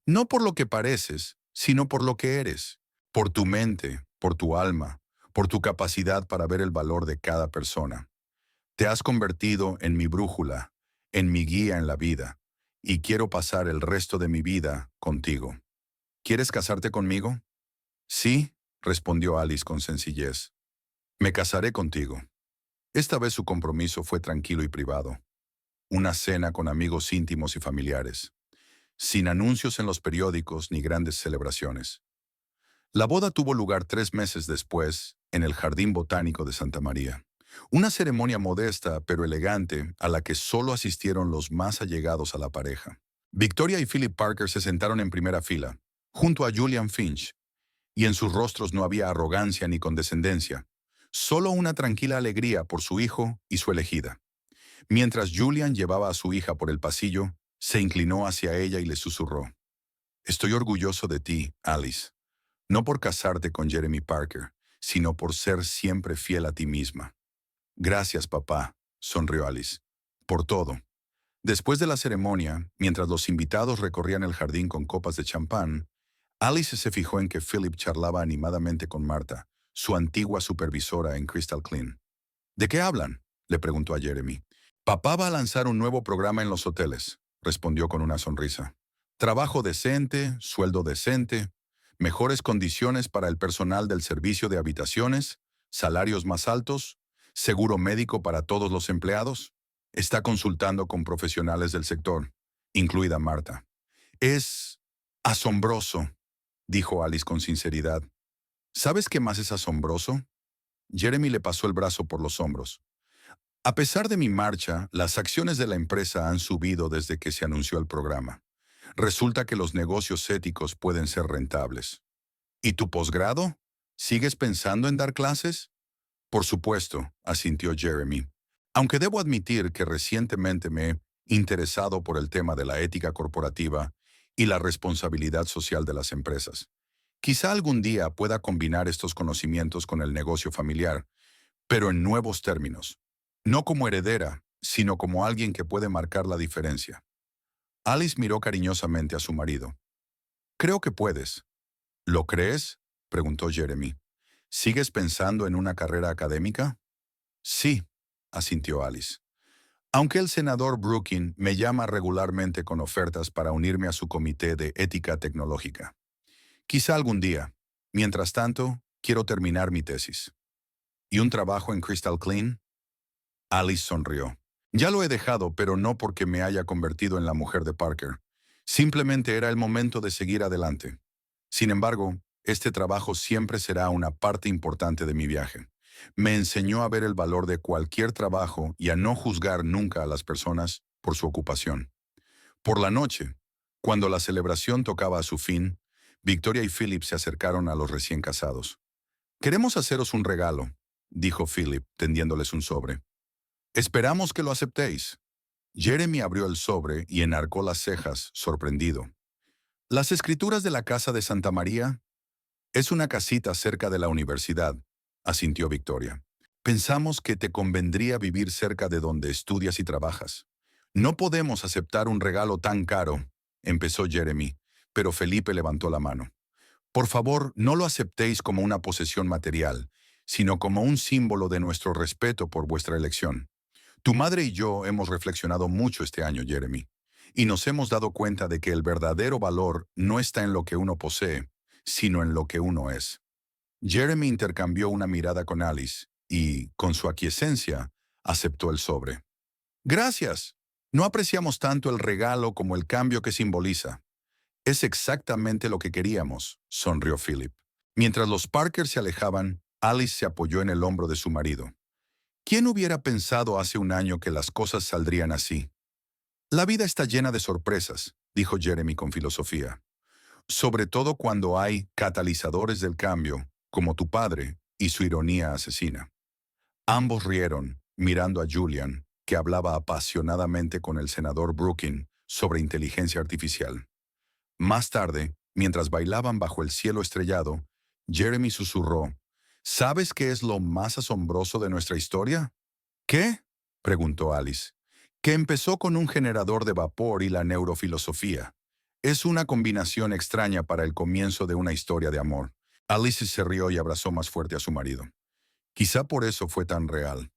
No por lo que pareces, sino por lo que eres. Por tu mente, por tu alma, por tu capacidad para ver el valor de cada persona. Te has convertido en mi brújula, en mi guía en la vida, y quiero pasar el resto de mi vida contigo. ¿Quieres casarte conmigo? Sí, respondió Alice con sencillez. Me casaré contigo. Esta vez su compromiso fue tranquilo y privado. Una cena con amigos íntimos y familiares, sin anuncios en los periódicos ni grandes celebraciones. La boda tuvo lugar 3 meses después, en el Jardín Botánico de Santa María. Una ceremonia modesta pero elegante a la que solo asistieron los más allegados a la pareja. Victoria y Philip Parker se sentaron en primera fila, junto a Julian Finch, y en sus rostros no había arrogancia ni condescendencia, solo una tranquila alegría por su hijo y su elegida. Mientras Julian llevaba a su hija por el pasillo, se inclinó hacia ella y le susurró. Estoy orgulloso de ti, Alice, no por casarte con Jeremy Parker, sino por ser siempre fiel a ti misma. Gracias, papá, sonrió Alice, por todo. Después de la ceremonia, mientras los invitados recorrían el jardín con copas de champán, Alice se fijó en que Philip charlaba animadamente con Marta, su antigua supervisora en Crystal Clean. ¿De qué hablan?, le preguntó a Jeremy. Papá va a lanzar un nuevo programa en los hoteles, respondió con una sonrisa. Trabajo decente, sueldo decente, mejores condiciones para el personal del servicio de habitaciones, salarios más altos, seguro médico para todos los empleados. Está consultando con profesionales del sector, incluida Marta. Es asombroso, dijo Alice con sinceridad. ¿Sabes qué más es asombroso? Jeremy le pasó el brazo por los hombros. A pesar de mi marcha, las acciones de la empresa han subido desde que se anunció el programa. Resulta que los negocios éticos pueden ser rentables. ¿Y tu posgrado? ¿Sigues pensando en dar clases? Por supuesto, asintió Jeremy. Aunque debo admitir que recientemente me he interesado por el tema de la ética corporativa y la responsabilidad social de las empresas. Quizá algún día pueda combinar estos conocimientos con el negocio familiar, pero en nuevos términos. No como heredera, sino como alguien que puede marcar la diferencia. Alice miró cariñosamente a su marido. Creo que puedes. ¿Lo crees?, preguntó Jeremy. ¿Sigues pensando en una carrera académica? Sí, asintió Alice. Aunque el senador Brooking me llama regularmente con ofertas para unirme a su comité de ética tecnológica. Quizá algún día. Mientras tanto, quiero terminar mi tesis. ¿Y un trabajo en Crystal Clean? Alice sonrió. Ya lo he dejado, pero no porque me haya convertido en la mujer de Parker. Simplemente era el momento de seguir adelante. Sin embargo, este trabajo siempre será una parte importante de mi viaje. Me enseñó a ver el valor de cualquier trabajo y a no juzgar nunca a las personas por su ocupación. Por la noche, cuando la celebración tocaba a su fin, Victoria y Philip se acercaron a los recién casados. «Queremos haceros un regalo», dijo Philip, tendiéndoles un sobre. «Esperamos que lo aceptéis». Jeremy abrió el sobre y enarcó las cejas, sorprendido. «¿Las escrituras de la casa de Santa María?» «Es una casita cerca de la universidad», asintió Victoria. «Pensamos que te convendría vivir cerca de donde estudias y trabajas». «No podemos aceptar un regalo tan caro», empezó Jeremy, pero Felipe levantó la mano. «Por favor, no lo aceptéis como una posesión material, sino como un símbolo de nuestro respeto por vuestra elección. Tu madre y yo hemos reflexionado mucho este año, Jeremy, y nos hemos dado cuenta de que el verdadero valor no está en lo que uno posee, sino en lo que uno es». Jeremy intercambió una mirada con Alice y, con su aquiescencia, aceptó el sobre. «Gracias. No apreciamos tanto el regalo como el cambio que simboliza». «Es exactamente lo que queríamos», sonrió Philip. Mientras los Parker se alejaban, Alice se apoyó en el hombro de su marido. ¿Quién hubiera pensado hace un año que las cosas saldrían así? «La vida está llena de sorpresas», dijo Jeremy con filosofía. «Sobre todo cuando hay catalizadores del cambio, como tu padre y su ironía asesina». Ambos rieron, mirando a Julian, que hablaba apasionadamente con el senador Brooking sobre inteligencia artificial. Más tarde, mientras bailaban bajo el cielo estrellado, Jeremy susurró, ¿Sabes qué es lo más asombroso de nuestra historia? ¿Qué? Preguntó Alice. Que empezó con un generador de vapor y la neurofilosofía. Es una combinación extraña para el comienzo de una historia de amor. Alice se rió y abrazó más fuerte a su marido. Quizá por eso fue tan real.